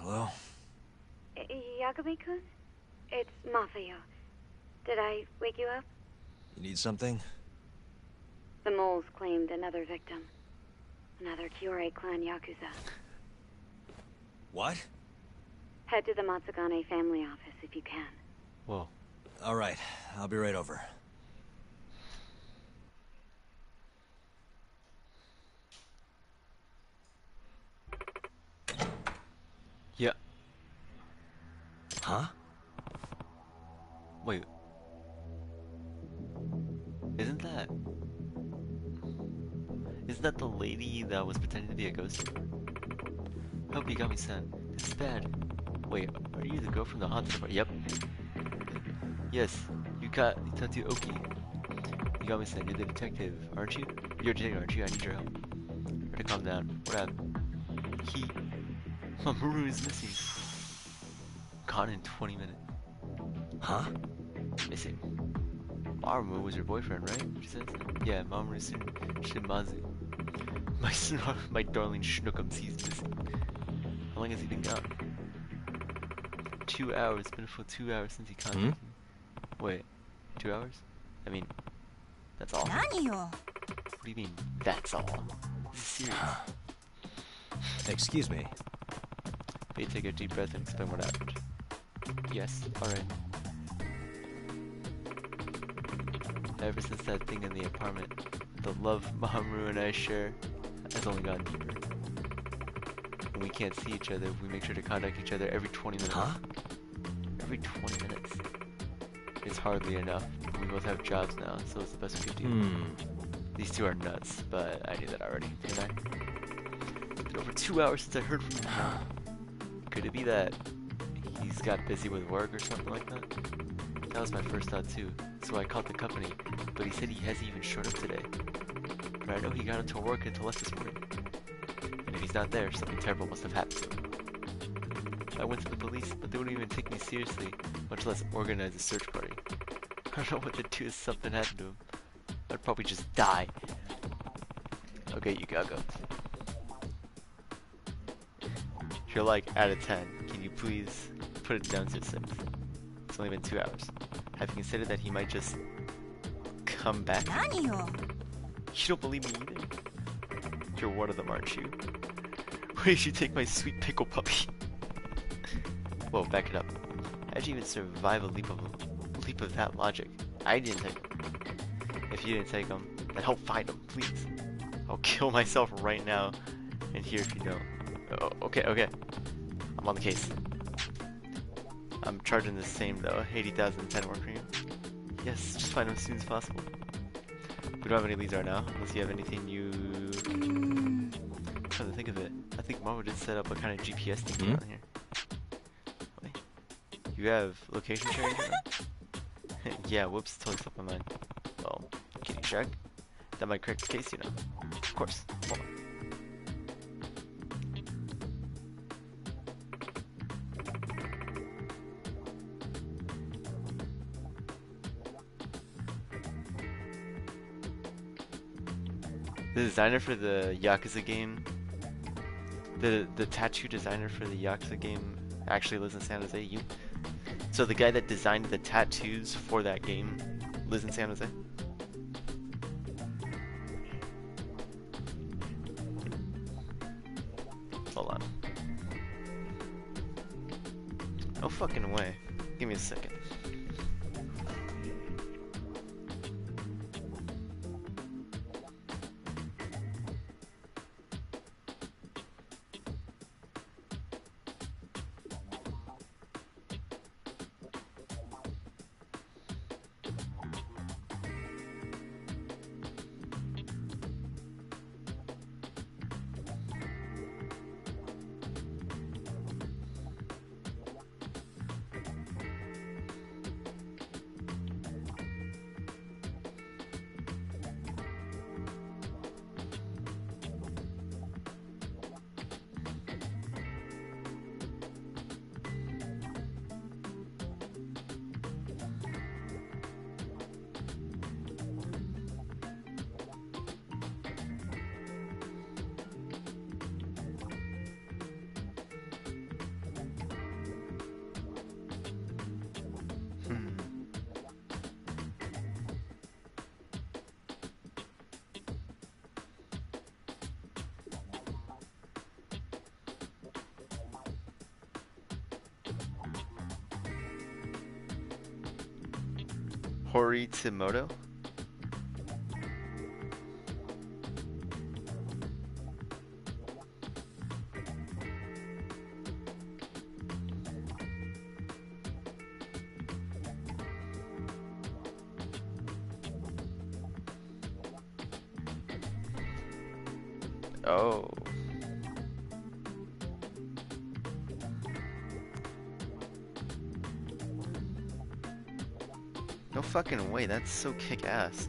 Hello? Yagami-kun? It's Masayo. Did I wake you up? You need something? The moles claimed another victim. Another Kyorei clan Yakuza. What? Head to the Matsugane family office if you can. Whoa. Alright, I'll be right over. Yeah. Huh? Wait. Isn't that the lady that was pretending to be a ghost? Hope you got me sent. This is bad. Wait, are you the girl from the haunted part? Yep. Yes, you got Tattoo Oki. You got me sent. You're the detective, aren't you? You're a detective, aren't you? I need your help. Try to calm down. What happened? Mamoru is missing. Gone in 20 minutes. Huh? Missing. Mamoru was your boyfriend, right? She says. Yeah, Mamoru Shimazu. My darling Schnookums, he's missing. How long has he been gone? 2 hours. It's been a full 2 hours since he contacted me. Wait, 2 hours? I mean, that's all. What do you mean, that's all? This is serious. Excuse me. They take a deep breath and explain what happened. Yes, alright. Ever since that thing in the apartment, the love Mahamru and I share has only gotten deeper. When we can't see each other, we make sure to contact each other every 20 minutes. Huh? Every 20 minutes. It's hardly enough. We both have jobs now, so it's the best we could do. These two are nuts, but I knew that already, didn't I? It's been over 2 hours since I heard from him now. Could it be that he's got busy with work or something like that? That was my first thought too, so I called the company, but he said he hasn't even showed up today. But I know he got into work until left this morning. And if he's not there, something terrible must have happened to him. I went to the police, but they wouldn't even take me seriously, much less organize a search party. I don't know what to do if something happened to him. I'd probably just die. Okay, you gotta go. If you're like out of 10, can you please put it down to 6? It's only been 2 hours. Have you considered that he might just come back? You don't believe me either? You're one of them, aren't you? Why did you take my sweet pickle puppy? Whoa, back it up. How'd you even survive a leap of that logic? I didn't take him. If you didn't take him, then help find him, please. I'll kill myself right now, and here if you don't. Oh, okay. I'm on the case. I'm charging the same though, 80,010 more cream. Yes, just find him as soon as possible. We don't have any leads right now, unless you have anything you... I'm trying to think of it. I think Marvel did set up a kind of GPS thing down here. Wait. You have location sharing here? Yeah, whoops, totally slipped my mind. Well, can you check? That might correct the case, you know. Of course. Hold on. The designer for the Yakuza game, the tattoo designer for the Yakuza game actually lives in San Jose. So the guy that designed the tattoos for that game lives in San Jose. Hold on. No fucking way. Give me a second. Hori Tsumoto? Oh. No fucking way, that's so kick-ass.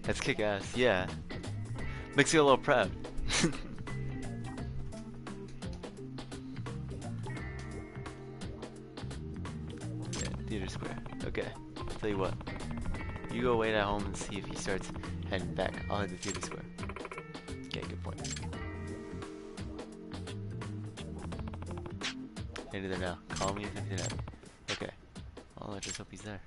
That's kick ass, yeah. Makes you a little proud. Yeah, Theater Square. Okay. Tell you what. You go wait at home and see if he starts heading back. I'll head to Theater Square. Okay, good point. Headed there now. Call me if anything happens. Okay. Well, I just hope he's there.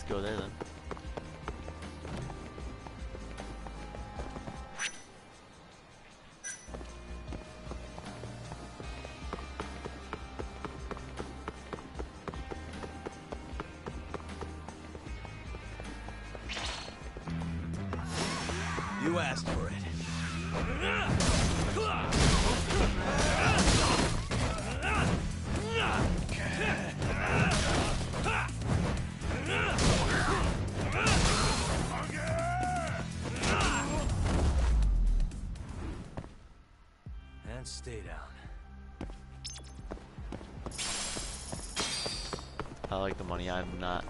Go there then. You asked for it. And stay down. I like the money. I'm not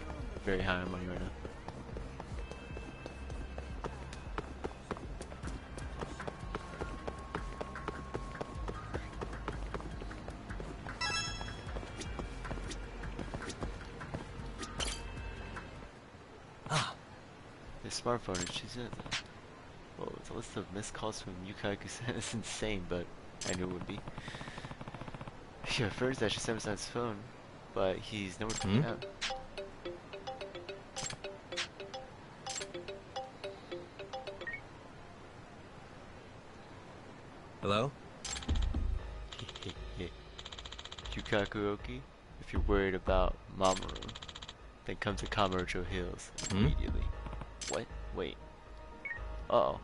very high on money right now. Smartphone, and she said, well, it's a list of missed calls from Yukaku-san. It's insane, but I knew it would be. She refers that she sent his phone, but he's nowhere to be out. Hello? Yukaku-oki, if you're worried about Mamoru, then come to Kamurocho Hills immediately. What? Wait. Uh-oh.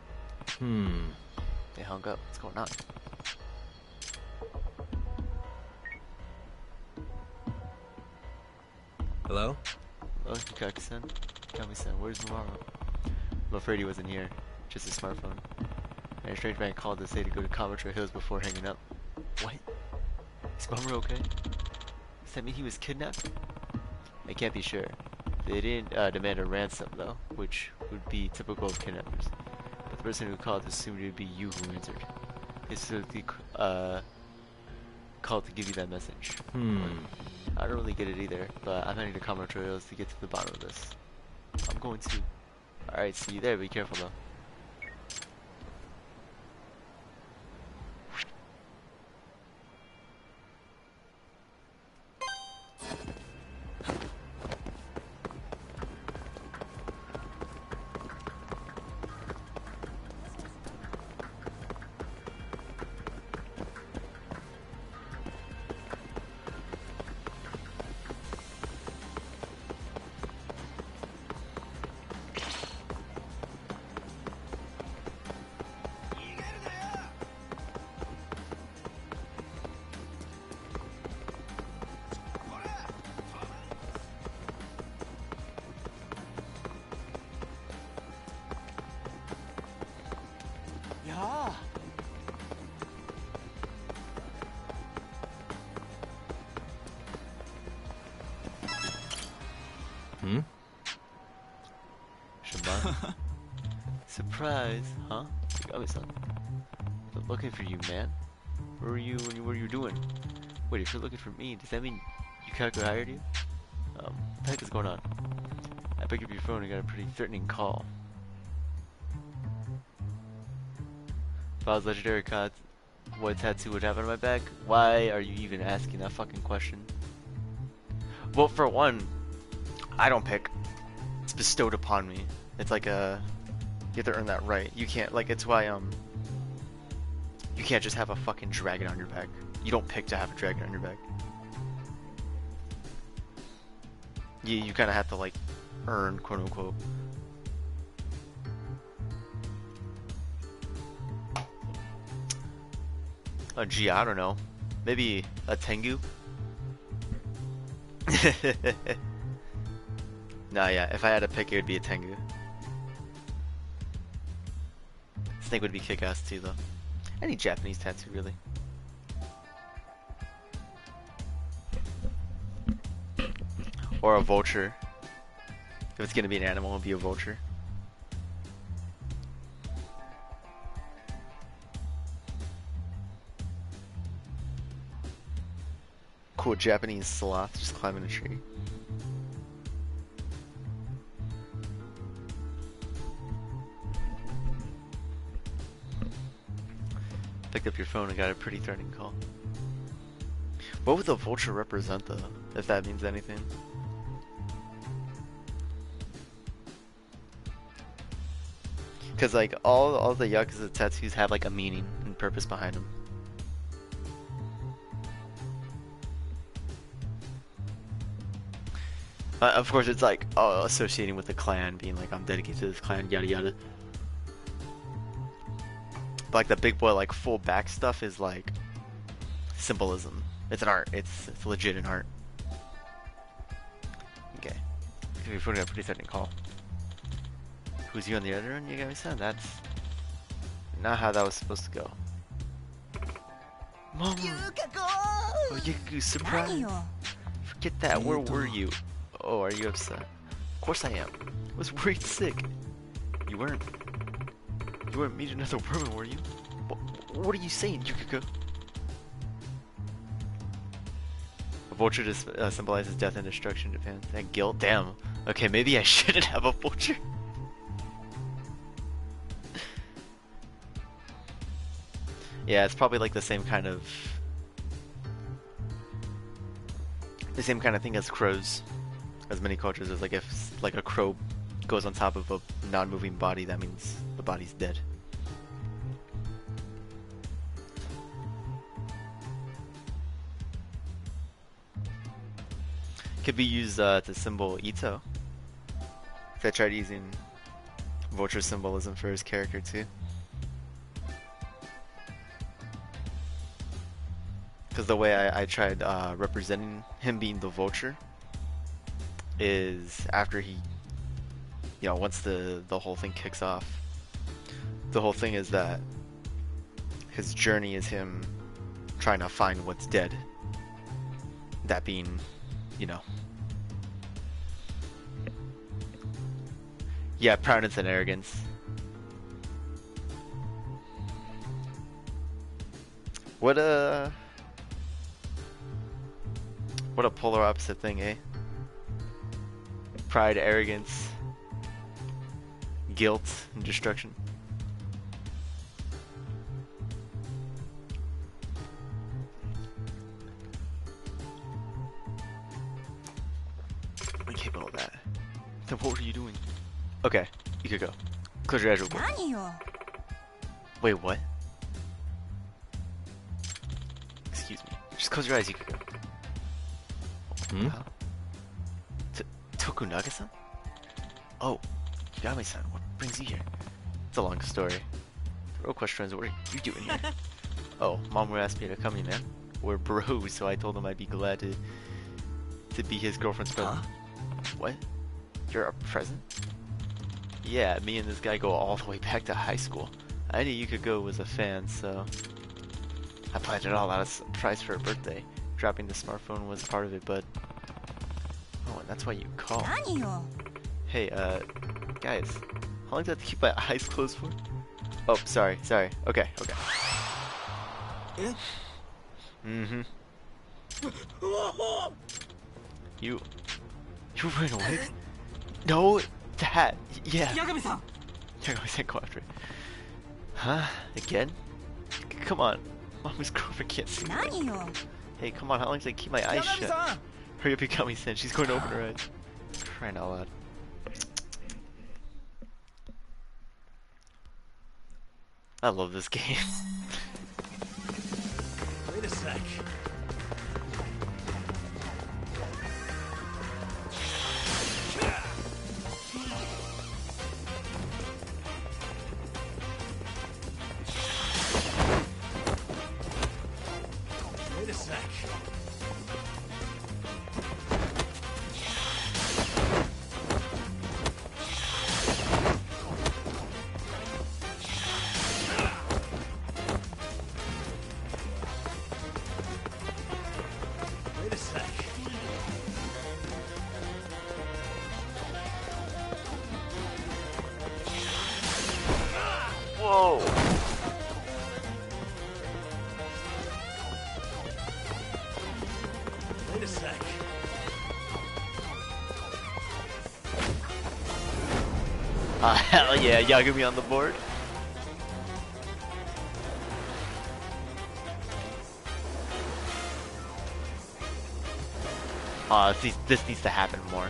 They hung up. What's going on? Hello? Hello, Yukaku-san. Kami-san, where's Mamoru? I'm afraid he wasn't here. Just his smartphone. And a strange man called to say to go to Kamurocho Hills before hanging up. What? Is Mamoru okay? Does that mean he was kidnapped? I can't be sure. They didn't demand a ransom though, which would be typical of kidnappers. But the person who called assumed it would be you who answered. They specifically called to give you that message. I don't really get it either, but I'm heading to Kamurocho Hills to get to the bottom of this. I'm going to. Alright, see you there, be careful though. Shaban? Surprise, huh? Yagami-san. Been looking for you, man. Where were you when you were you doing? Wait, if you're looking for me, does that mean Yukaku hired you? What the heck is going on? I picked up your phone and got a pretty threatening call. If I was legendary cod, what tattoo would happen on my back? Why are you even asking that fucking question? Well, for one, I don't pick. It's bestowed upon me. It's like a You have to earn that right. You can't, like, it's why, you can't just have a fucking dragon on your back. You don't pick to have a dragon on your back. You kind of have to, like, earn, quote unquote. Gee, I don't know. Maybe a Tengu? Nah, yeah, if I had to pick, it would be a Tengu. Snake would be kick-ass too, though. Any Japanese tattoo, really. Or a vulture. If it's gonna be an animal, it'll be a vulture. Cool Japanese sloth just climbing a tree. Picked up your phone and got a pretty threatening call. What would the vulture represent, though, if that means anything? Because, like, all the Yakuza tattoos have, like, a meaning and purpose behind them. Of course, it's like, oh, associating with the clan, being like, I'm dedicated to this clan, yada yada. But, like, the big boy, like, full back stuff is, like, symbolism. It's an art. It's legit an art. Okay. You're putting a pretty threatening call. Who's you on the other end, you guys said? That's not how that was supposed to go. Mama! Oh, Yukaku, surprise! Forget that, where were you? Oh, are you upset? Of course I am. I was worried sick. You weren't meeting another woman, were you? What are you saying, Yukiko? A vulture just symbolizes death and destruction in Japan. And guilt? Damn. Okay, maybe I shouldn't have a vulture. Yeah, it's probably like the same kind of thing as crows. As many cultures, is like if like a crow goes on top of a non-moving body, that means the body's dead. Could be used to symbol Ito. I tried using vulture symbolism for his character too. Because the way I tried representing him being the vulture is after he, you know, once the whole thing kicks off, the whole thing is that his journey is him trying to find what's dead. That being, you know, yeah, proudness and arrogance. What a polar opposite thing, eh? Pride, arrogance, guilt, and destruction. I'm capable of that. Then what were you doing? Okay, you could go. Close your eyes real quick. Wait, what? Excuse me. Just close your eyes, you could go. Hmm? Huh? Tokunaga-san? Oh, Yami-san, what brings you here? It's a long story. The real question is, what are you doing here? Oh, Mamoru asked me to come here, man. We're bros, so I told him I'd be glad to be his girlfriend's present. What? You're a present? Yeah, me and this guy go all the way back to high school. I knew Yukiko was a fan, so I planned it all out as a surprise for her birthday. Dropping the smartphone was part of it, but oh, and that's why you called. Hey, guys, how long do I have to keep my eyes closed for? Oh, sorry. Okay. Mm-hmm. You ran away? No, Dad. Yeah. Yagami-san, go after it. Huh? Again? Come on. Mama's girlfriend can't see me. Hey, come on. How long does I keep my eyes shut? Hurry up, Yagami-san. She's going to open her eyes. Crying out loud. I love this game. Wait a sec. Wait a sec. Wait a sec. Whoa. Wait a sec. Hell yeah, Yagami on the board. This needs to happen more.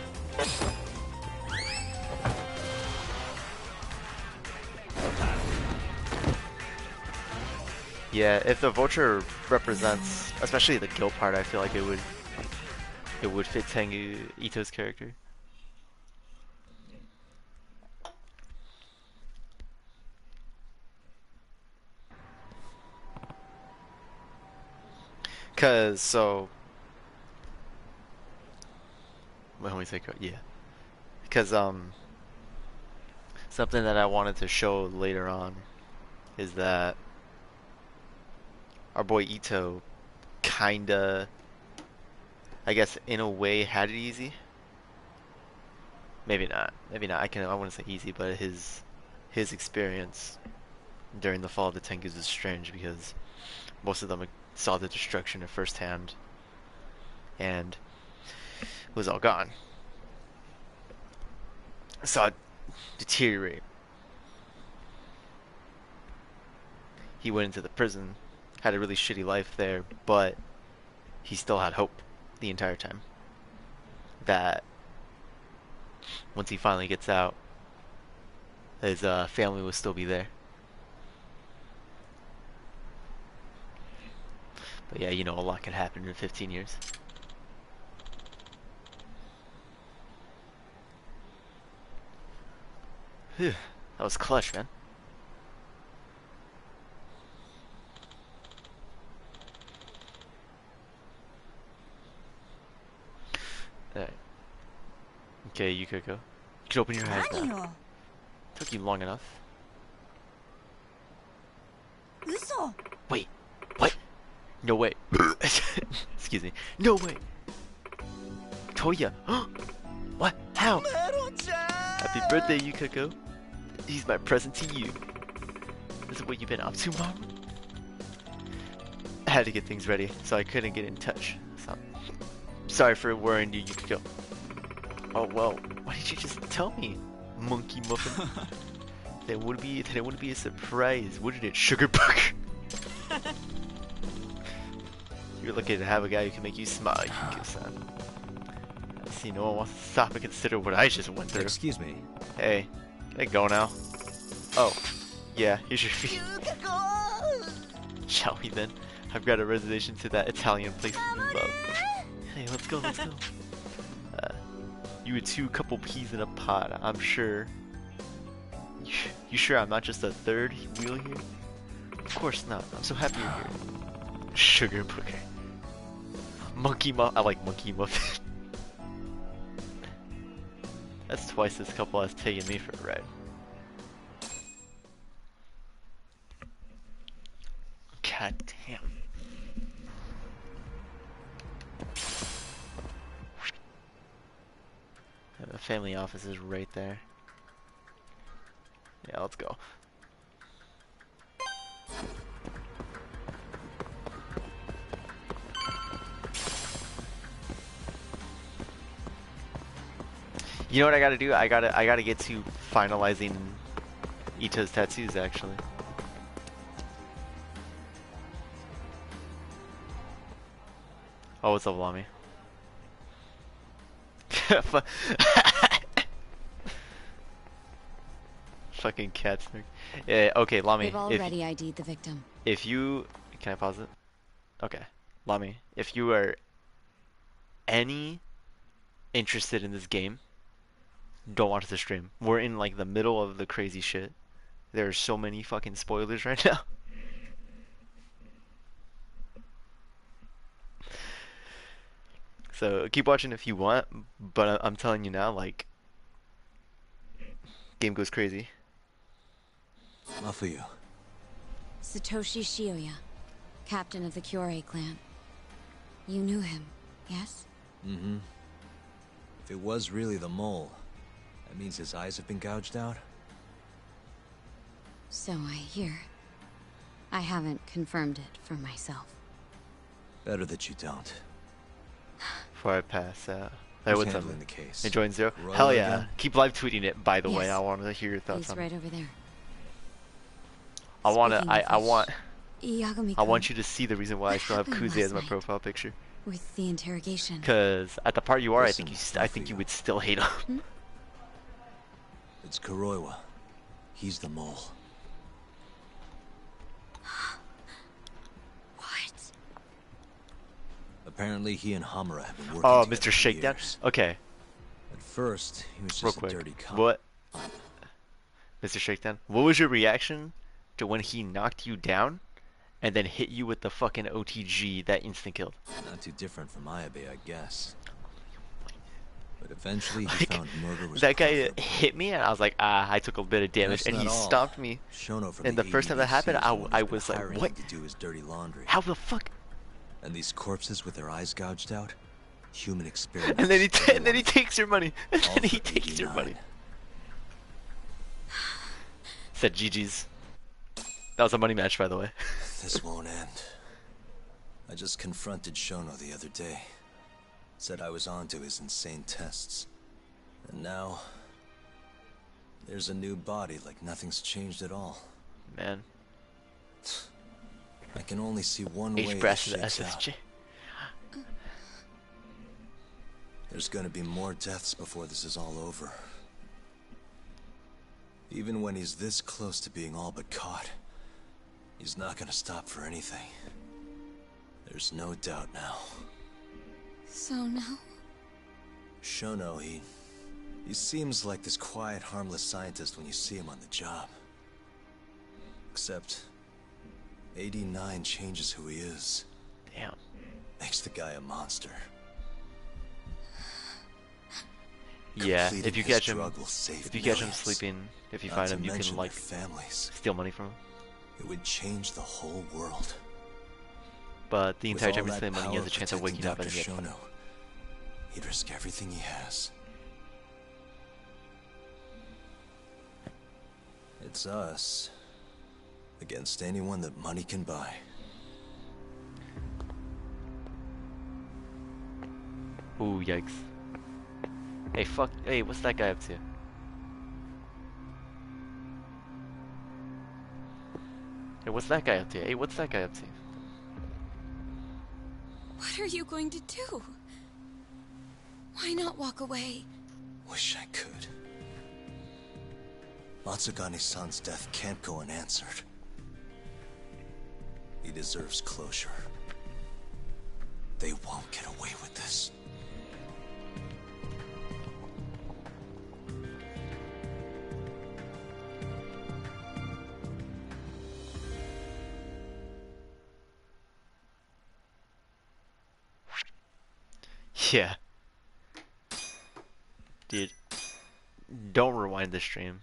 Yeah, if the vulture represents, especially the guilt part, I feel like it would fit Tengu Ito's character. Cause so, when we say yeah, cause something that I wanted to show later on is that our boy Ito kinda, I guess in a way, had it easy. Maybe not. Maybe not. I wouldn't say easy, but his experience during the fall of the Tengus is strange because most of them saw the destruction at first hand and it was all gone. Saw it deteriorate. He went into the prison, had a really shitty life there, but he still had hope the entire time that once he finally gets out, his family will still be there. But yeah, you know, a lot can happen in 15 years. Whew, that was clutch, man. Alright. Okay, you could go. You can open your eyes now. Took you long enough. Wait, what? No way. Excuse me. No way. Toya. What? How? Happy birthday, Yukiko. He's my present to you. This is what you've been up to, Mom? I had to get things ready, so I couldn't get in touch. So, sorry for worrying you, Yukiko. Oh well, why did you just tell me, Monkey Muffin? That wouldn't be a surprise, wouldn't it, Sugar Book? You're lucky to have a guy who can make you smile, Yukiko-san. I see no one wants to stop and consider what I just went through. Excuse me. Hey, can I go now? Oh, yeah, here's your fee. Shall we then? I've got a reservation to that Italian place we love. Hey, let's go, let's go. You were two couple peas in a pod, I'm sure. You sure I'm not just a third wheel here? Of course not. I'm so happy you're here. Sugar Booker. Monkey Muffin. I like Monkey Muffin. That's twice this couple has taken me for a ride. God damn. The family office is right there. Yeah, let's go. You know what I gotta do? I gotta get to finalizing Ito's tattoos actually. Oh, what's up, Lami? fucking cats. Okay, Lami. They've already ID'd the victim. If you... Can I pause it? Okay. Lami, if you are any interested in this game, don't watch the stream. We're in like the middle of the crazy shit. There are so many fucking spoilers right now. So keep watching if you want, but I'm telling you now, like, game goes crazy. Off of you. Satoshi Shioya, captain of the Kyorei clan. You knew him, yes? Mm-hmm. If it was really the mole, that means his eyes have been gouged out? So I hear. I haven't confirmed it for myself. Better that you don't. Before I pass out. Who's What's up? handling the case? Enjoying Zero? Royal Hell yeah. again? Keep live tweeting it, by the way. Yes. I want to hear your thoughts He's on right it. over there. I want to, Speaking of I which, want, Yagami-kun, I want you to see the reason why I what still have happened Kuze as last my night? profile picture. With the interrogation. Cause at the part you are, Listen, I think you would still hate him. It's Kuroiwa. He's the mole. What? Apparently he and Hamura have been working Oh, together Mr. for Shakedown? years. Okay. At first, he was Real just a quick. dirty cop. What? Mr. Shakedown, what was your reaction to when he knocked you down and then hit you with the fucking OTG that instant killed? Not too different from Ayabe, I guess. But eventually he Like, found murder was that guy profitable. hit me and I was like, ah, I took a bit of damage, That's and he not all. stomped me. Shono from And the first time that happened, I was like, what? To do his dirty laundry. How the fuck? And these corpses with their eyes gouged out, human experiments. And then he takes your money. And then he takes your money. Said GG's. That was a money match, by the way. This won't end. I just confronted Shono the other day. Said I was onto his insane tests. And now... there's a new body like nothing's changed at all. Man. I can only see one way this H-Brass to the shakes out. SSG. There's gonna be more deaths before this is all over. Even when he's this close to being all but caught, he's not gonna stop for anything. There's no doubt now. So now? Shono, he seems like this quiet, harmless scientist when you see him on the job. Except, 89 changes who he is. Damn. Makes the guy a monster. Yeah, if you catch him, drug will save if you catch him millions. sleeping, if you Not find to him, you can mention like their families. steal money from him. It would change the whole world. But the entire With all time he's that stealing money, he has a power chance of waking up and protecting getting Dr. Shono, he'd risk everything he has. It's us against anyone that money can buy. Ooh, yikes. Hey, fuck. Hey, what's that guy up to? Hey, what's that guy up to? Hey, what's that guy up to? What are you going to do? Why not walk away? Wish I could. Matsugane-san's death can't go unanswered. He deserves closure. They won't get away with this. Yeah. Dude, don't rewind the stream.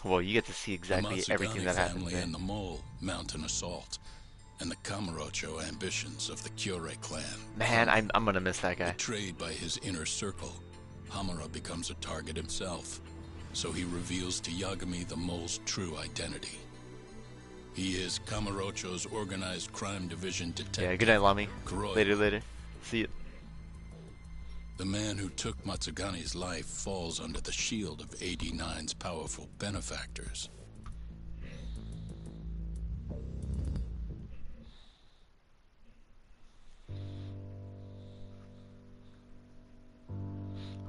Well, you get to see exactly the everything Matsugane that happened family there. and the Mole mount an assault, and the Kamurocho ambitions of the Kyorei clan. Man, I'm gonna miss that guy. Betrayed by his inner circle, Hamura becomes a target himself, so he reveals to Yagami the Mole's true identity. He is Kamurocho's organized crime division detective. Yeah, good night, Lami. Kuroiwa. Later. See you. The man who took Matsugane's life falls under the shield of 89's powerful benefactors.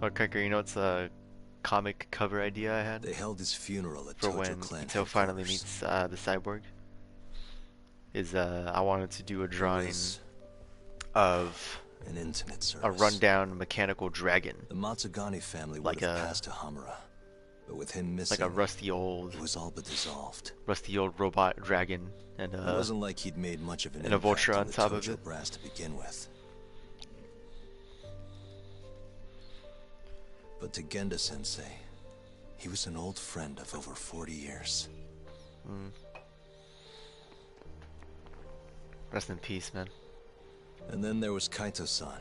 Oh, Cracker, you know what's a comic cover idea I had? They held his funeral at for Tojo when Clan Ito finally headquarters. meets the cyborg. I wanted to do a drawing of an intimate service. A rundown mechanical dragon. The Matsugane family like would have passed to Hamura, but with him missing, like a rusty old, it was all but dissolved. Rusty old robot dragon, and it wasn't like he'd made much of an and a vulture on the top Tojo of it. brass to begin with. But to Genda-sensei, he was an old friend of over 40 years. Rest in peace, man. And then there was Kaito-san,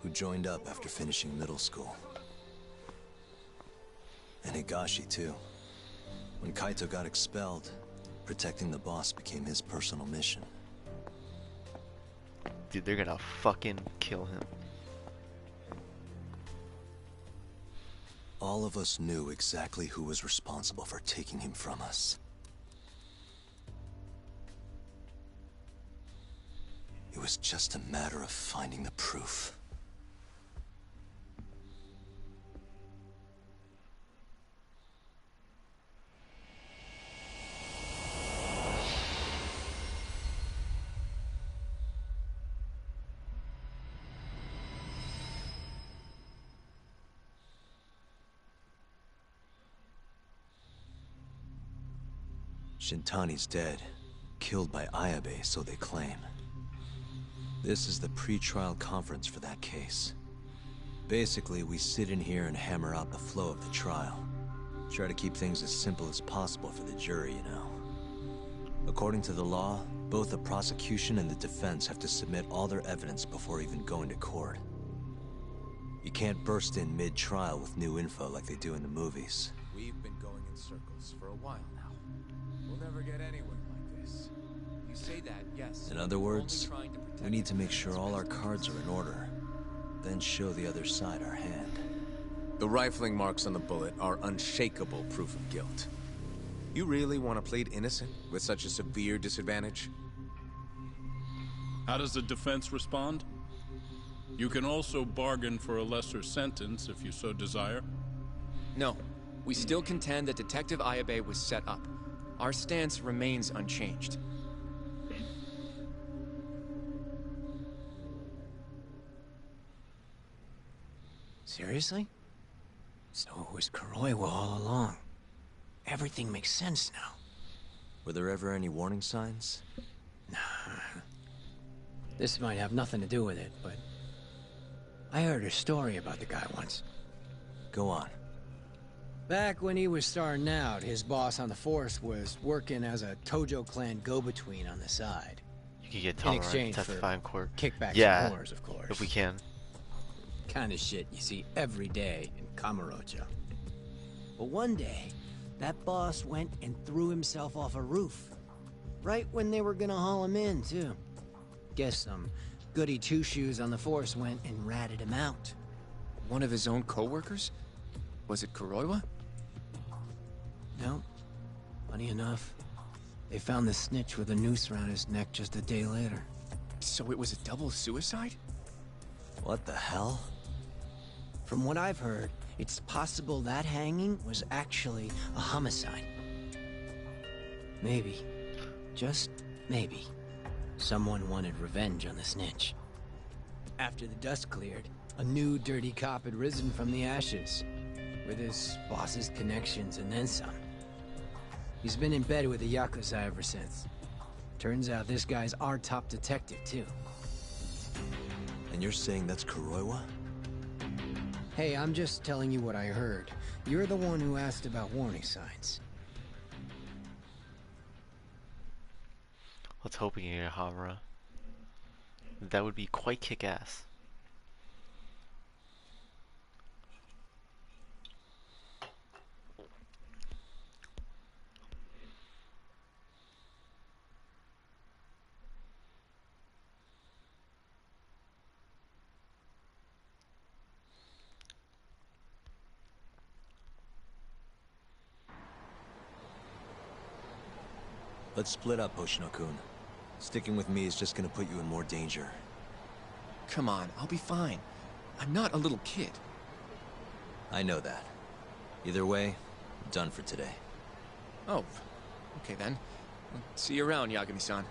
who joined up after finishing middle school. And Higashi, too. When Kaito got expelled, protecting the boss became his personal mission. Dude, they're gonna fucking kill him. All of us knew exactly who was responsible for taking him from us. It was just a matter of finding the proof. Shintani's dead, killed by Ayabe, so they claim. This is the pre-trial conference for that case. Basically, we sit in here and hammer out the flow of the trial. Try to keep things as simple as possible for the jury, you know. According to the law, both the prosecution and the defense have to submit all their evidence before even going to court. You can't burst in mid-trial with new info like they do in the movies. We've been going in circles for a while now. We'll never get anywhere like this. You say that, yes. In other words, we need to make sure all our cards are in order, then show the other side our hand. The rifling marks on the bullet are unshakable proof of guilt. You really want to plead innocent with such a severe disadvantage? How does the defense respond? You can also bargain for a lesser sentence if you so desire. No, we still contend that Detective Ayabe was set up. Our stance remains unchanged. Seriously? So it was Kuroiwa all along. Everything makes sense now. Were there ever any warning signs? Nah. This might have nothing to do with it, but I heard a story about the guy once. Go on. Back when he was starting out, his boss on the force was working as a Tojo clan go-between on the side. You can get in tolerant exchange to for testify in court. Kickbacks and wars, of course. If we can. Kind of shit you see every day in Kamurocho. But one day, that boss went and threw himself off a roof. Right when they were gonna haul him in, too. Guess some goody two-shoes on the force went and ratted him out. One of his own co-workers? Was it Kuroiwa? No. Funny enough, they found the snitch with a noose around his neck just a day later. So it was a double suicide? What the hell? From what I've heard, it's possible that hanging was actually a homicide. Maybe, just maybe, someone wanted revenge on the snitch. After the dust cleared, a new dirty cop had risen from the ashes, with his boss's connections and then some. He's been in bed with the Yakuza ever since. Turns out this guy's our top detective, too. And you're saying that's Kuroiwa? Hey, I'm just telling you what I heard. You're the one who asked about warning signs. Let's hope we can get Hamura. That would be quite kick-ass. Let's split up, Hoshino-kun. Sticking with me is just gonna put you in more danger. Come on, I'll be fine. I'm not a little kid. I know that. Either way, I'm done for today. Oh, okay then. See you around, Yagami-san.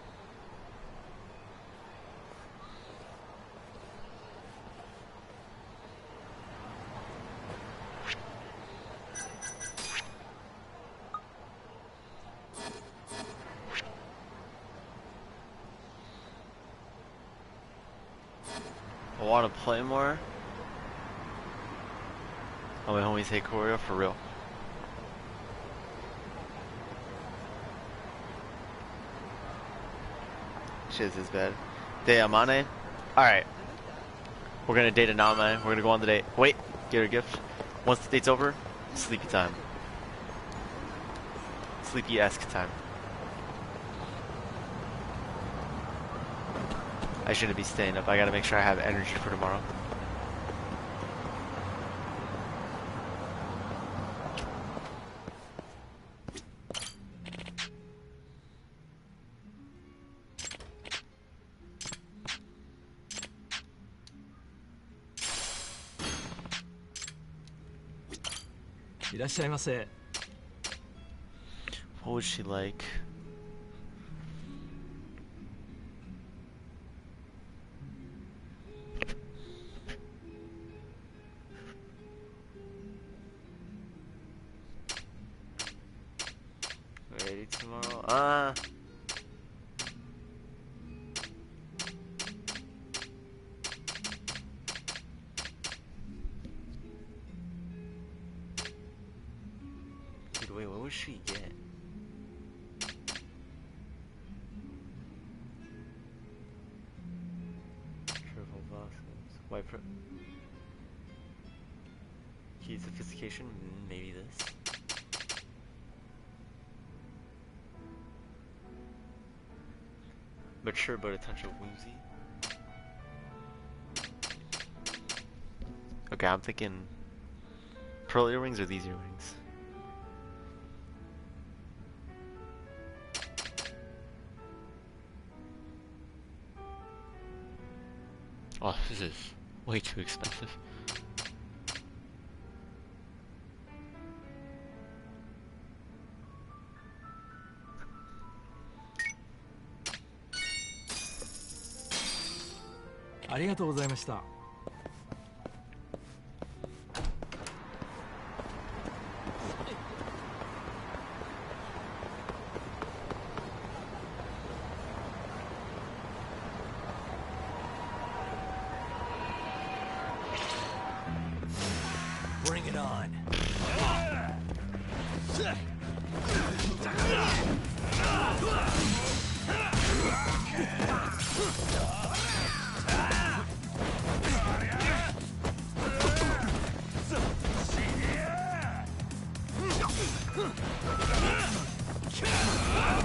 I want to play more. Oh, my homies hate choreo for real. Shit is bad. Day Amane. Alright. We're gonna date Aname. We're gonna go on the date. Wait, get her a gift. Once the date's over, sleepy time. Sleepy-esque time. I shouldn't be staying up. I gotta make sure I have energy for tomorrow. What would she like? Ready tomorrow? Dude, wait, what would she get? Triple bosses. White pro. Key sophistication? Maybe this. Mature but a touch of woozy. Okay, I'm thinking pearl earrings or these earrings. Oh, this is way too expensive. Bring it on.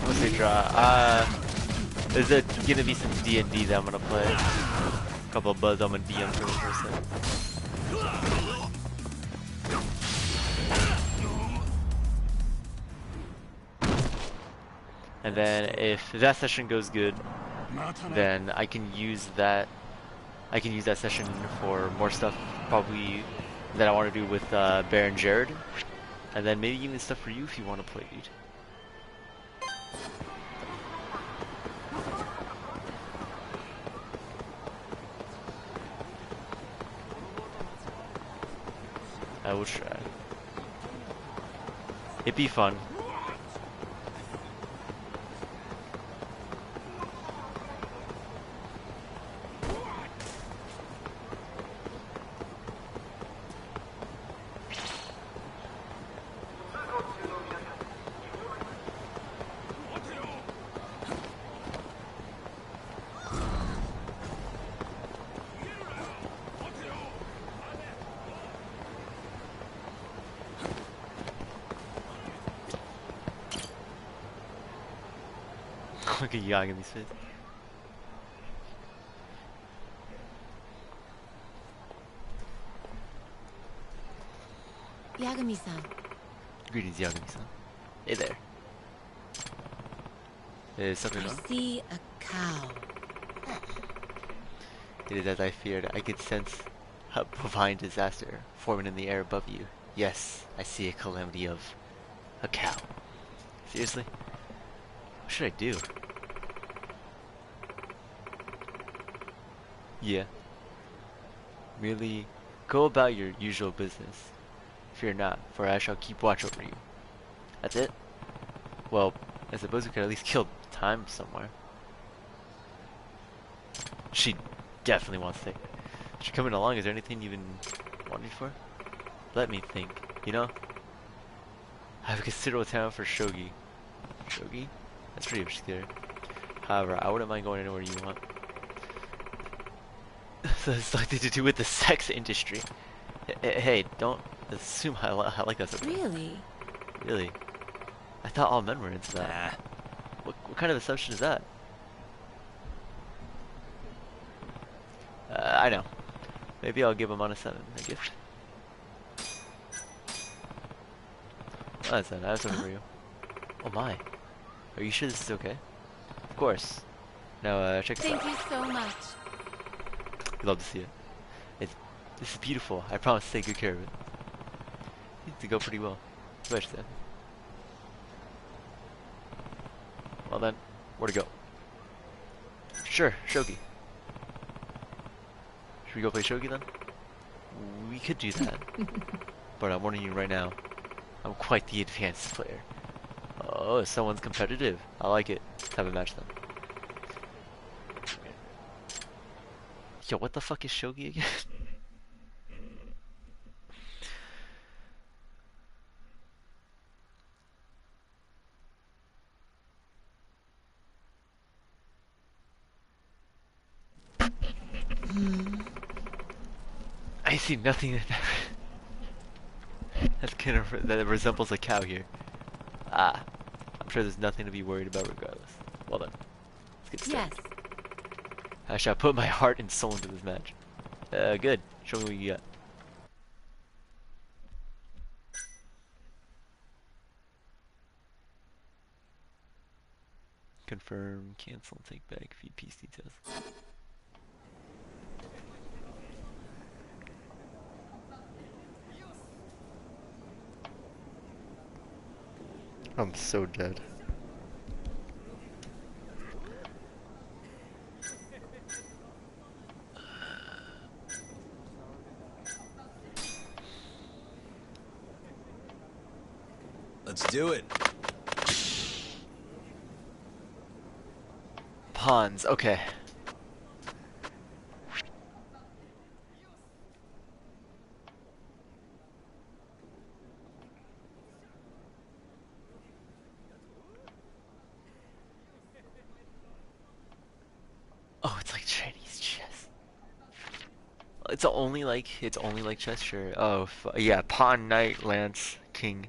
What's the draw? Is it gonna be some D&D that I'm gonna play? A couple of buzz, I'm gonna DM for the person. And then if that session goes good, then I can use that. I can use that session for more stuff, probably that I want to do with Bear and Jared, and then maybe even stuff for you if you want to play, dude. I will try. It'd be fun. Look at Yagami's face. Yagami-san. Greetings, Yagami-san. Hey there. Is something wrong? I see a cow. It is as I feared. I could sense A bovine disaster forming in the air above you. Yes, I see a calamity of a cow. Seriously? What should I do? Yeah. Merely go about your usual business. Fear not, for I shall keep watch over you. That's it? Well, I suppose we could at least kill time somewhere. She definitely wants to take. She coming along, is there anything you even want me for? Let me think. You know? I have a considerable talent for shogi. Shogi? That's pretty obscure. However, I wouldn't mind going anywhere you want. So it's something to do with the sex industry. Hey, don't assume I like that so much. Really? Really? I thought all men were into that. What kind of assumption is that? I know. Maybe I'll give him on a 7. A gift. Oh, that's it. I have something for you. Oh my. Are you sure this is okay? Of course. Now, check this out. Thank you so much. You'd love to see it. This is beautiful. I promise to take good care of it. Needs to go pretty well. Much then. Well then, where to go? Sure, shogi. Should we go play shogi then? We could do that. But I'm warning you right now, I'm quite the advanced player. Oh, someone's competitive. I like it. Let's have a match then. Yo, what the fuck is shogi again? I see nothing that resembles a cow here. Ah, I'm sure there's nothing to be worried about regardless. Well then, let's get started. Yes. I shall put my heart and soul into this match. Good. Show me what you got. Confirm, cancel, take back, feed piece details. I'm so dead. Let's do it. Pawns, okay. Oh, it's like Chinese chess. It's only like chess, sure. Oh, yeah, pawn, knight, lance, king.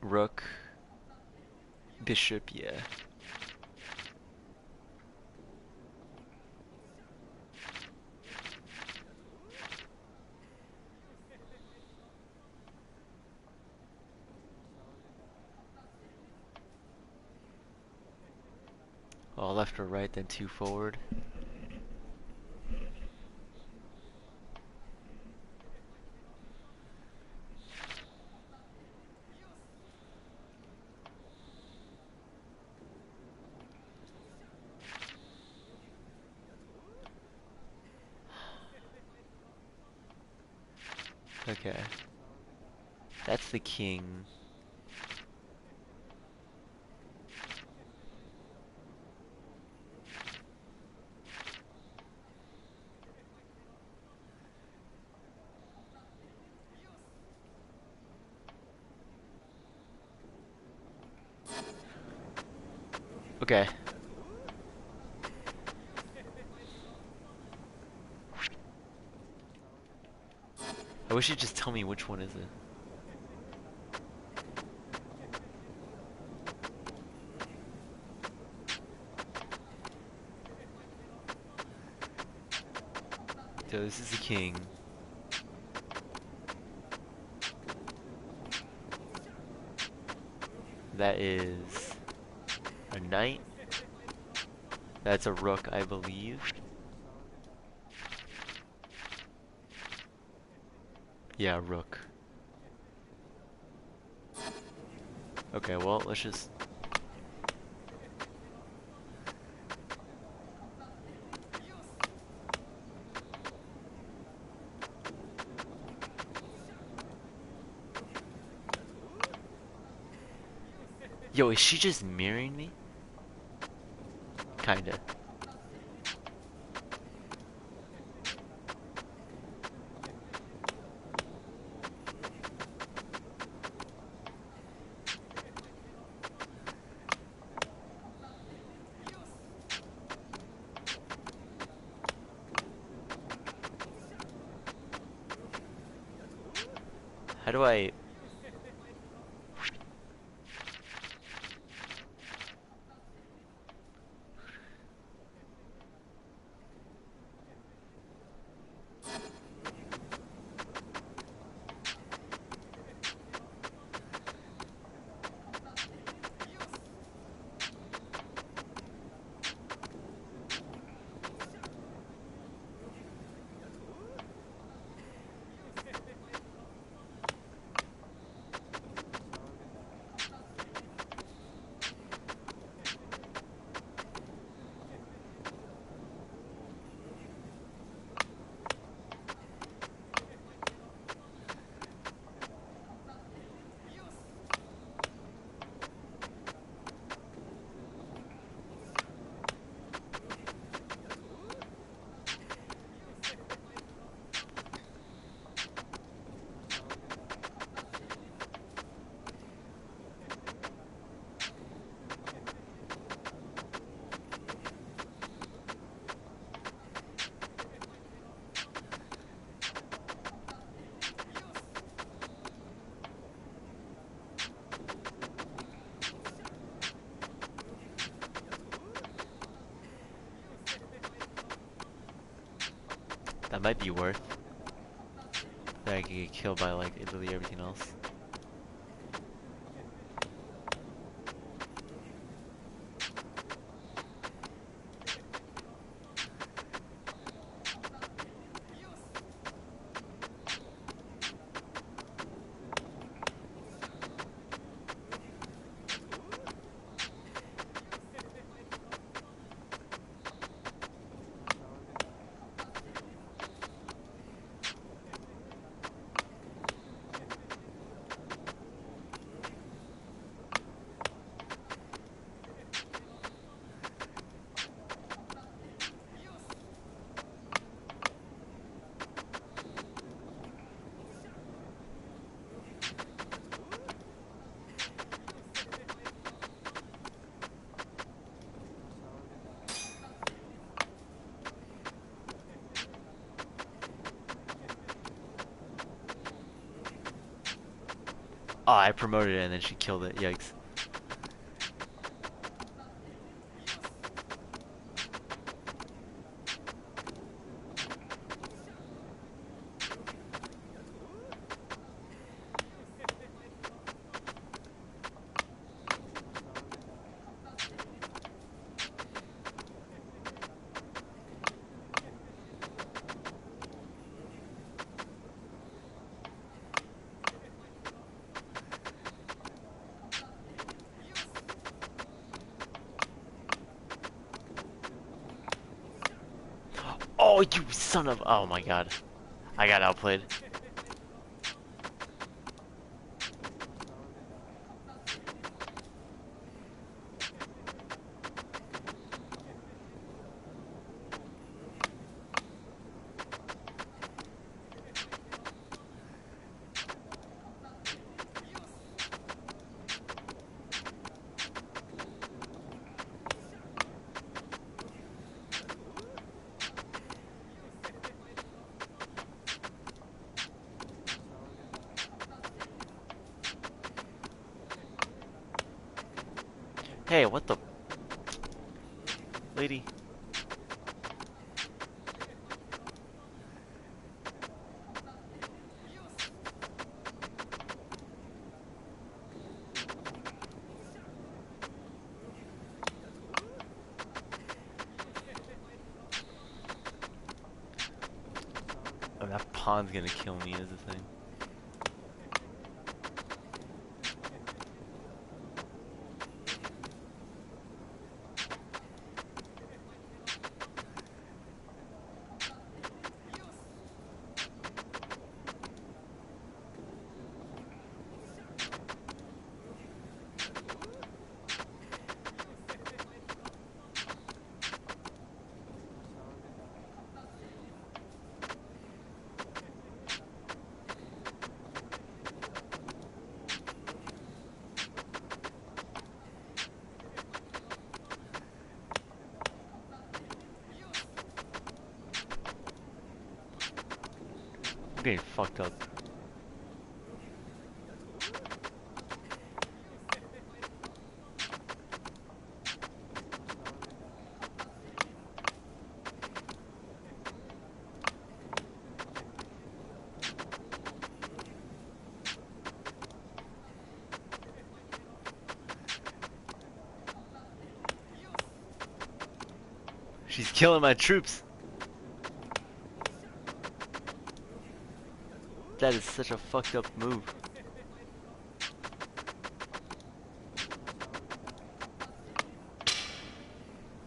Rook, bishop, yeah. Oh, left or right, then 2 forward. Okay. That's the king. Okay. I wish you'd just tell me which one is it. So this is the king. That is a knight. That's a rook, I believe. Yeah, rook. Okay, well, let's just... Yo, is she just mirroring me? Kinda. How do I... That might be worth. That I could get killed by like literally everything else. Oh, I promoted it and then she killed it. Yikes. Oh, you son of... Oh my god. I got outplayed. Hey, what the... Lady. Oh, that pawn's gonna kill me is the thing. I'm getting fucked up. She's killing my troops. That is such a fucked up move.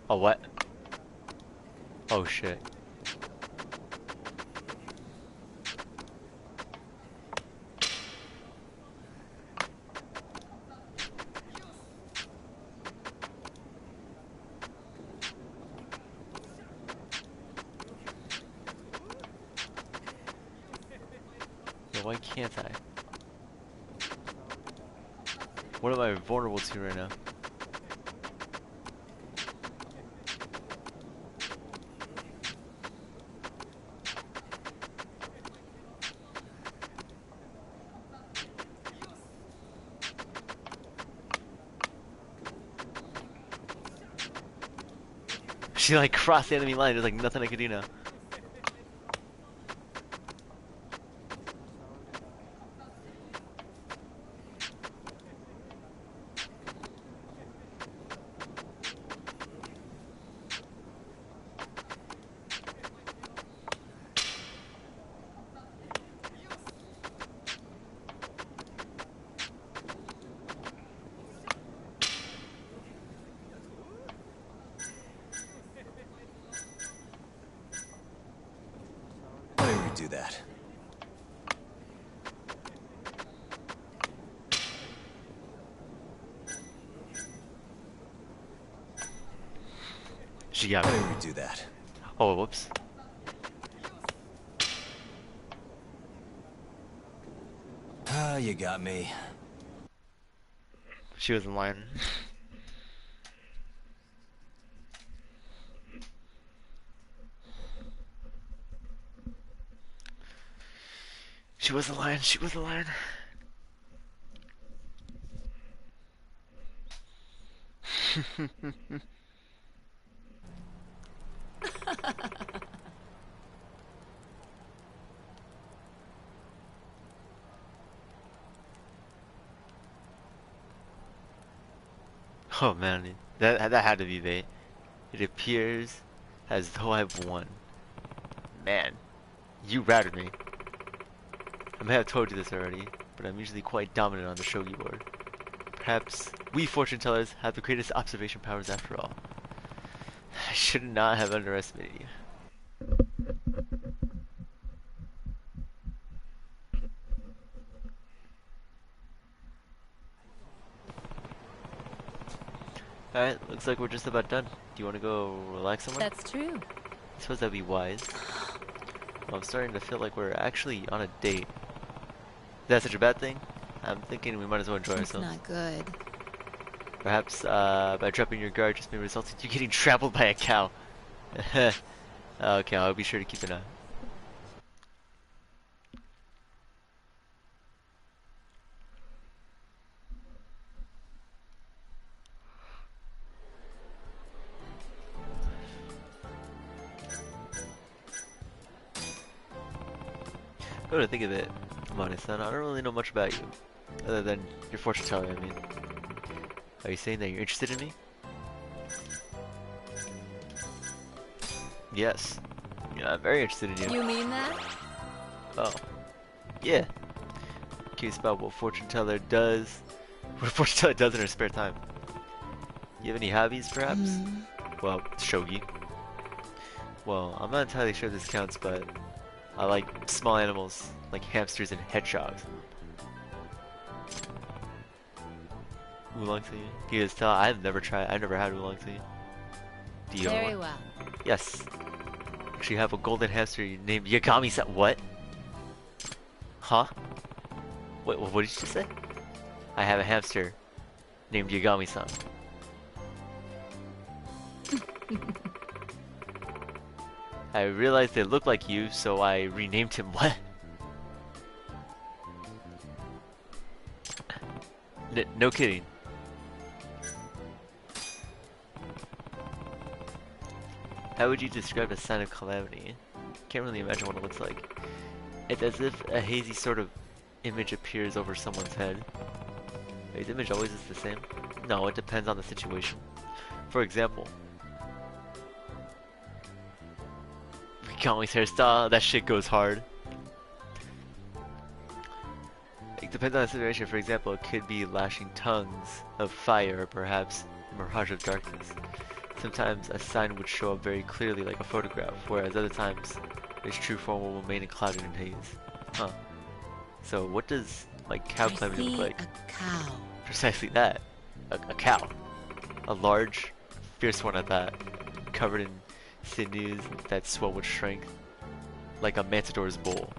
Oh, what? Oh, shit. Yo, why can't I? What am I vulnerable to right now? She like crossed the enemy line, there's like nothing I could do now. Do that. She got me. Why do that? Oh, whoops. Ah, you got me. She was in line. She was the lion, she was the lion. Oh man, that had to be bait. It appears as though I've won. Man, you routed me. I may have told you this already, but I'm usually quite dominant on the shogi board. Perhaps we fortune tellers have the greatest observation powers after all. I should not have underestimated you. Alright, looks like we're just about done. Do you want to go relax somewhere? That's true. I suppose that'd be wise. Well, I'm starting to feel like we're actually on a date. Is that such a bad thing? I'm thinking we might as well enjoy It's ourselves. not good. Perhaps by dropping your guard just may result in you getting trampled by a cow. Okay, I'll be sure to keep an eye. Come to think of it, Mane-san, I don't really know much about you. Other than your fortune teller, I mean. Are you saying that you're interested in me? Yes. Yeah, I'm very interested in you. You mean that? Oh. Yeah. Curious about what fortune teller does. What a fortune teller does in her spare time. You have any hobbies, perhaps? Well, shogi. Well, I'm not entirely sure if this counts, but I like small animals, like hamsters and hedgehogs. Oolong tea? Can you just tell? I've never had oolong tea. Do you Very want? well. Yes. Actually, have a golden hamster named Yagami-san. What? Huh? Wait, what did you just say? I have a hamster named Yagami-san. I realized they looked like you, so I renamed him. What? No kidding. How would you describe a sign of calamity? Can't really imagine what it looks like. It's as if a hazy sort of image appears over someone's head. Wait, the image always is the same? No, it depends on the situation. For example, Rikami's hairstyle, that shit goes hard. It depends on the situation. For example, it could be lashing tongues of fire, or perhaps a mirage of darkness. Sometimes a sign would show up very clearly like a photograph, whereas other times its true form will remain clouded in haze. Huh. So what does like cow calamity look like? A cow. Precisely that. A cow. A large, fierce one at that, covered in sinews that swell with strength, like a matador's bull.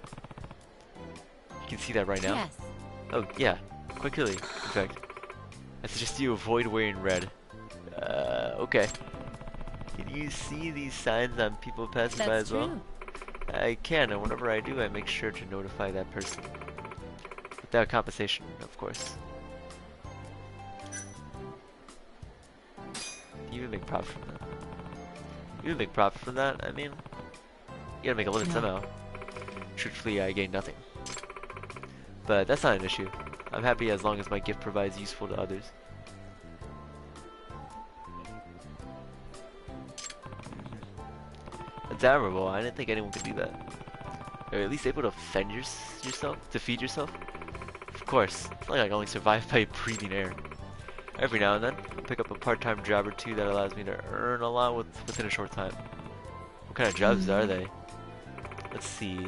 You can see that right now? Yes. Oh, yeah. Quite clearly, in fact. I suggest you avoid wearing red. Okay. Can you see these signs on people passing by as well? I can, and whenever I do, I make sure to notify that person. Without compensation, of course. You even make profit from that. You even make profit from that? I mean, you gotta make a living somehow. Truthfully, I gain nothing. But that's not an issue. I'm happy as long as my gift provides useful to others. That's admirable. I didn't think anyone could do that. Or at least able to fend yourself? To feed yourself? Of course. It's not like I can only survive by breathing air. Every now and then, I'll pick up a part-time job or two that allows me to earn a lot within a short time. What kind of jobs are they? Let's see.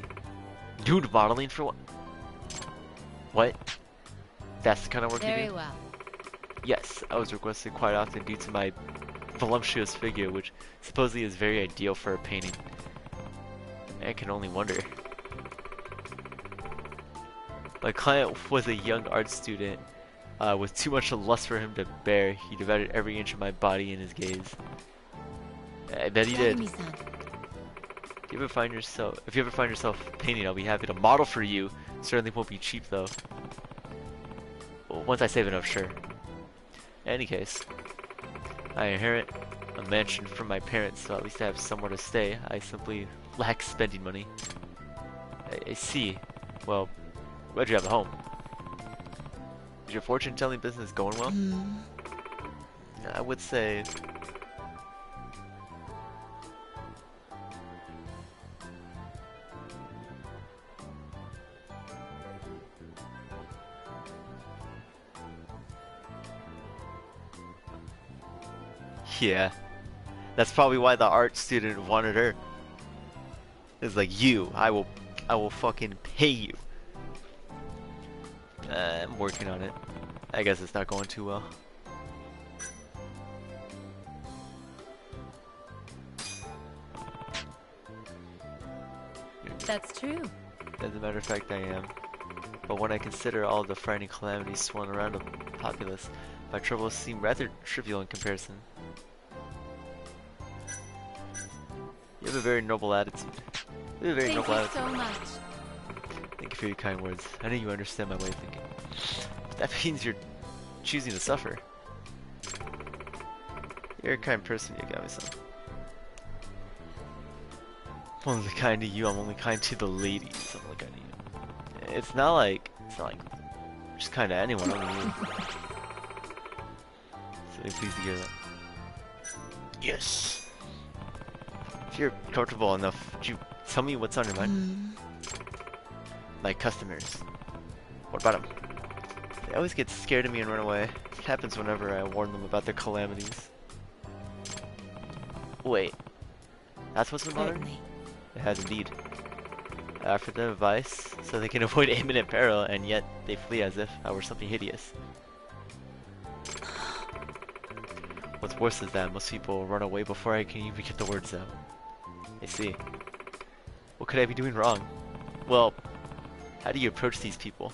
Nude modeling for what? What? That's the kind of work you do? Very well. Yes, I was requested quite often due to my voluptuous figure, which supposedly is very ideal for a painting. I can only wonder. My client was a young art student with too much lust for him to bear. He devoted every inch of my body in his gaze. I bet he did. If you ever find yourself painting, I'll be happy to model for you. Certainly won't be cheap though. Well, once I save enough, sure. In any case, I inherit a mansion from my parents, so at least I have somewhere to stay. I simply lack spending money. I see. Well, glad you have a home. Is your fortune-telling business going well? I would say... Yeah. That's probably why the art student wanted her. It's like, I will fucking pay you. I'm working on it. I guess it's not going too well. That's true. As a matter of fact, I am. But when I consider all the frightening calamities swirling around the populace, my troubles seem rather trivial in comparison. You have a very noble attitude. You have a very noble attitude. Thank you so much. Thank you for your kind words. I know you understand my way of thinking. That means you're choosing to suffer. You're a kind person, Yagami-san. I'm only kind to you, I'm only kind to the ladies. I'm only kind to you. It's not like just kind to anyone, only you. So pleased to hear that. Yes! If you're comfortable enough, would you tell me what's on your mind? my customers. What about them? They always get scared of me and run away. It happens whenever I warn them about their calamities. Wait, that's what's been bothering me? It has indeed. I offer them advice so they can avoid imminent peril, and yet they flee as if I were something hideous. What's worse is that most people run away before I can even get the words out. I see. What could I be doing wrong? Well, how do you approach these people?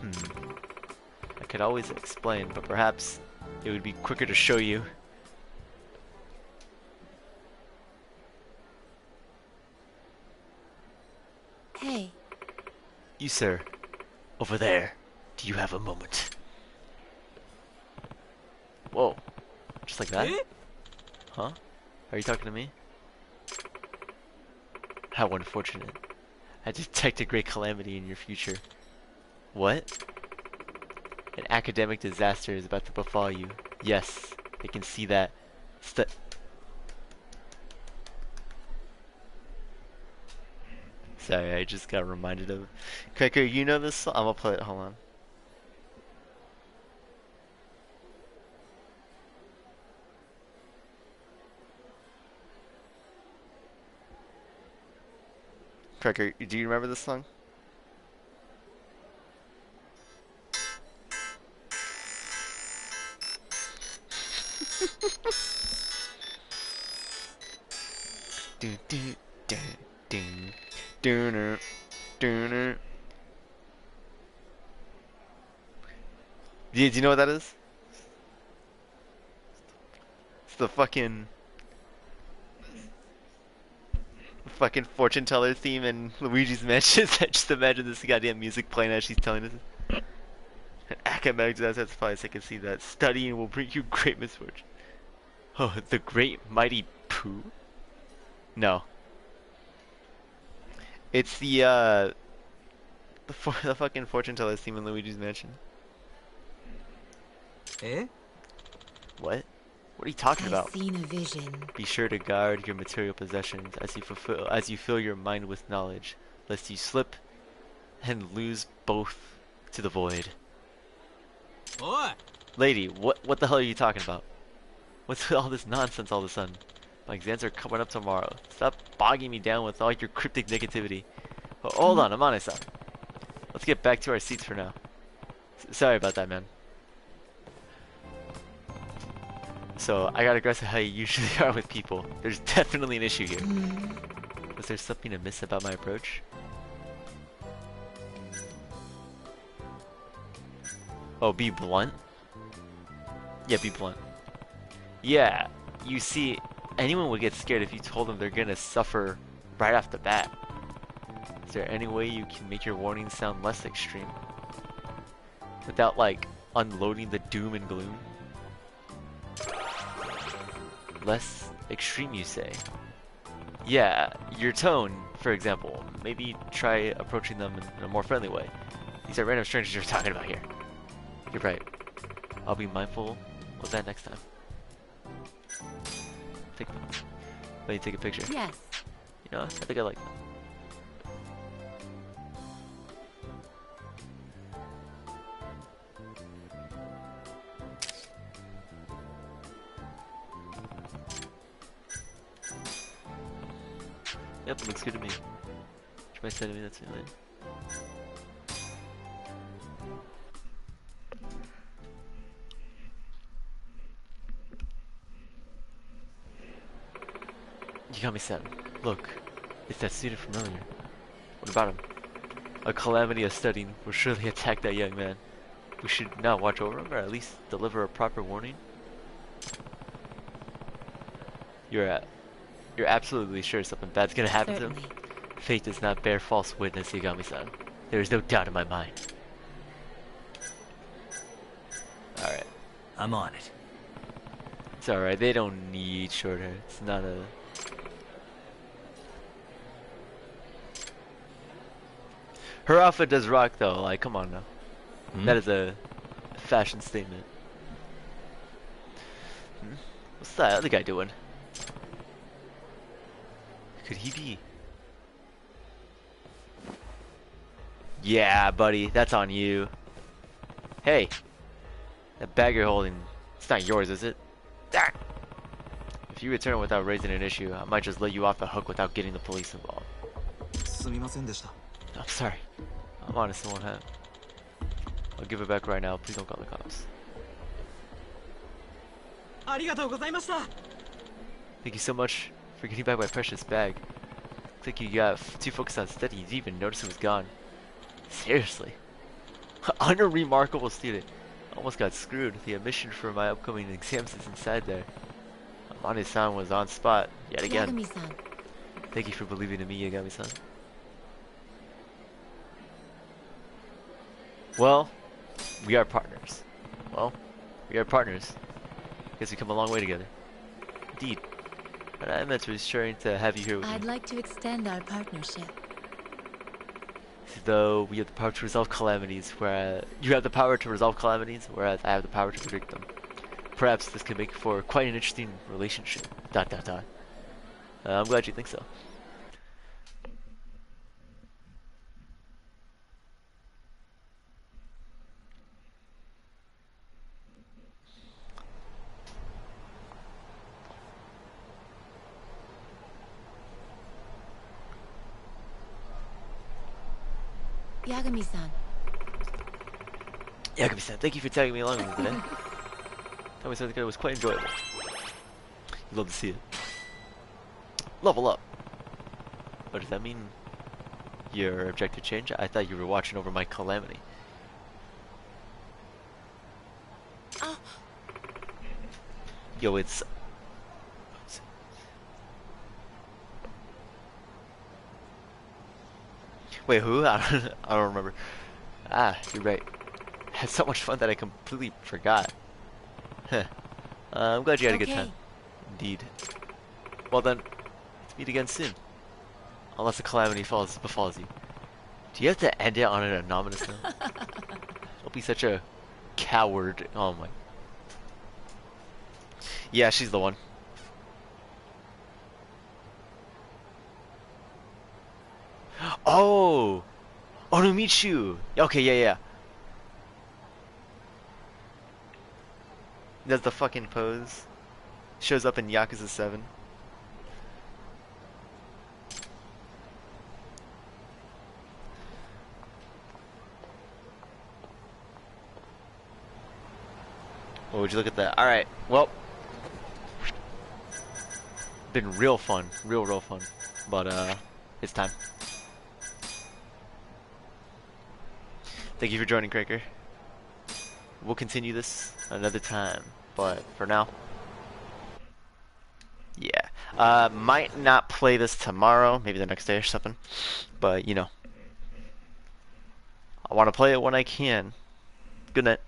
I could always explain, but perhaps it would be quicker to show you. Hey. You, sir. Over there. Do you have a moment? Whoa. Just like that? Huh? Are you talking to me? How unfortunate. I detect a great calamity in your future. What? An academic disaster is about to befall you. Yes, I can see that. Sorry, I just got reminded of... Cracker, you know this song? I'm gonna play it, hold on. Cracker, do you remember this song? Do do do do do do. Do you know what that is? It's the fucking fortune teller theme in Luigi's Mansion. I just imagine this goddamn music playing as she's telling us. An academic disaster, that's fine, I can see that. Studying will bring you great misfortune. Oh, the great mighty Pooh? No. It's the fucking fortune teller theme in Luigi's Mansion. Eh? What? What are you talking about? I've seen a vision. Be sure to guard your material possessions as you fill your mind with knowledge, lest you slip and lose both to the void. What? Lady, what the hell are you talking about? What's all this nonsense all of a sudden? My exams are coming up tomorrow. Stop bogging me down with all your cryptic negativity. Oh, hold on, I'm on it, son. Let's get back to our seats for now. Sorry about that, man. So, I gotta aggressive how you usually are with people. There's definitely an issue here. Was there something amiss about my approach? Oh, be blunt? Yeah, be blunt. Yeah, you see, anyone would get scared if you told them they're gonna suffer right off the bat. Is there any way you can make your warnings sound less extreme? Without, like, unloading the doom and gloom? Less extreme, you say? Yeah, your tone, for example. Maybe try approaching them in a more friendly way. These are random strangers you're talking about here. You're right. I'll be mindful of that next time. Let me take a picture. Yes. You know, I think I like that. Yep, it looks good to me. Try sending me that to me later. You got me, Sam. Look, it's that student from earlier. What about him? A calamity of studying will surely attack that young man. We should not watch over him, or at least deliver a proper warning. You're absolutely sure something bad's gonna happen to him? Fate does not bear false witness, Yagami-san. There is no doubt in my mind. Alright. I'm on it. It's alright, they don't need short hair. It's not a... Her outfit does rock though, like, come on now. That is a fashion statement. What's that other guy doing? Could he be Yeah, buddy, that's on you. Hey, that bag you're holding, it's not yours, is it? Ah! If you return without raising an issue, I might just let you off the hook without getting the police involved. I'm sorry. I'm honest in one hand. I'll give it back right now. Please don't call the cops. Thank you so much for getting back my precious bag. Looks like you got too focused on studying you didn't even notice it was gone. Seriously. Unremarkable student. Almost got screwed. The admission for my upcoming exams is inside there. Amane-san was on spot yet again. Yagami-san. Thank you for believing in me, Yagami-san. Well, we are partners. Well, we are partners. Guess we come a long way together. Indeed. And I meant to be sure to have you here with me. I'd like to extend our partnership. Though we have the power to resolve calamities, whereas you have the power to resolve calamities, whereas I have the power to predict them. Perhaps this could make for quite an interesting relationship. ... I'm glad you think so. Yagami-san. Yagami-san, thank you for tagging me along with me today. Tell me something that was quite enjoyable. You love to see it. Level up. What does that mean? Your objective change? I thought you were watching over my calamity. Oh. Yo, it's... Wait, who? I don't remember. Ah, you're right. I had so much fun that I completely forgot. Huh. I'm glad you had a good time. Indeed. Well then, let's meet again soon. Unless a calamity befalls you. Do you have to end it on an anonymous note? Don't be such a coward. Oh my. Yeah, she's the one. Oh! Onomichu! Okay, yeah. Does the fucking pose. Shows up in Yakuza 7. Oh, would you look at that? Alright, well. Been real fun. Real fun. But, it's time. Thank you for joining, Cranker. We'll continue this another time, but for now, yeah. Might not play this tomorrow, maybe the next day or something, but you know, I want to play it when I can. Good night.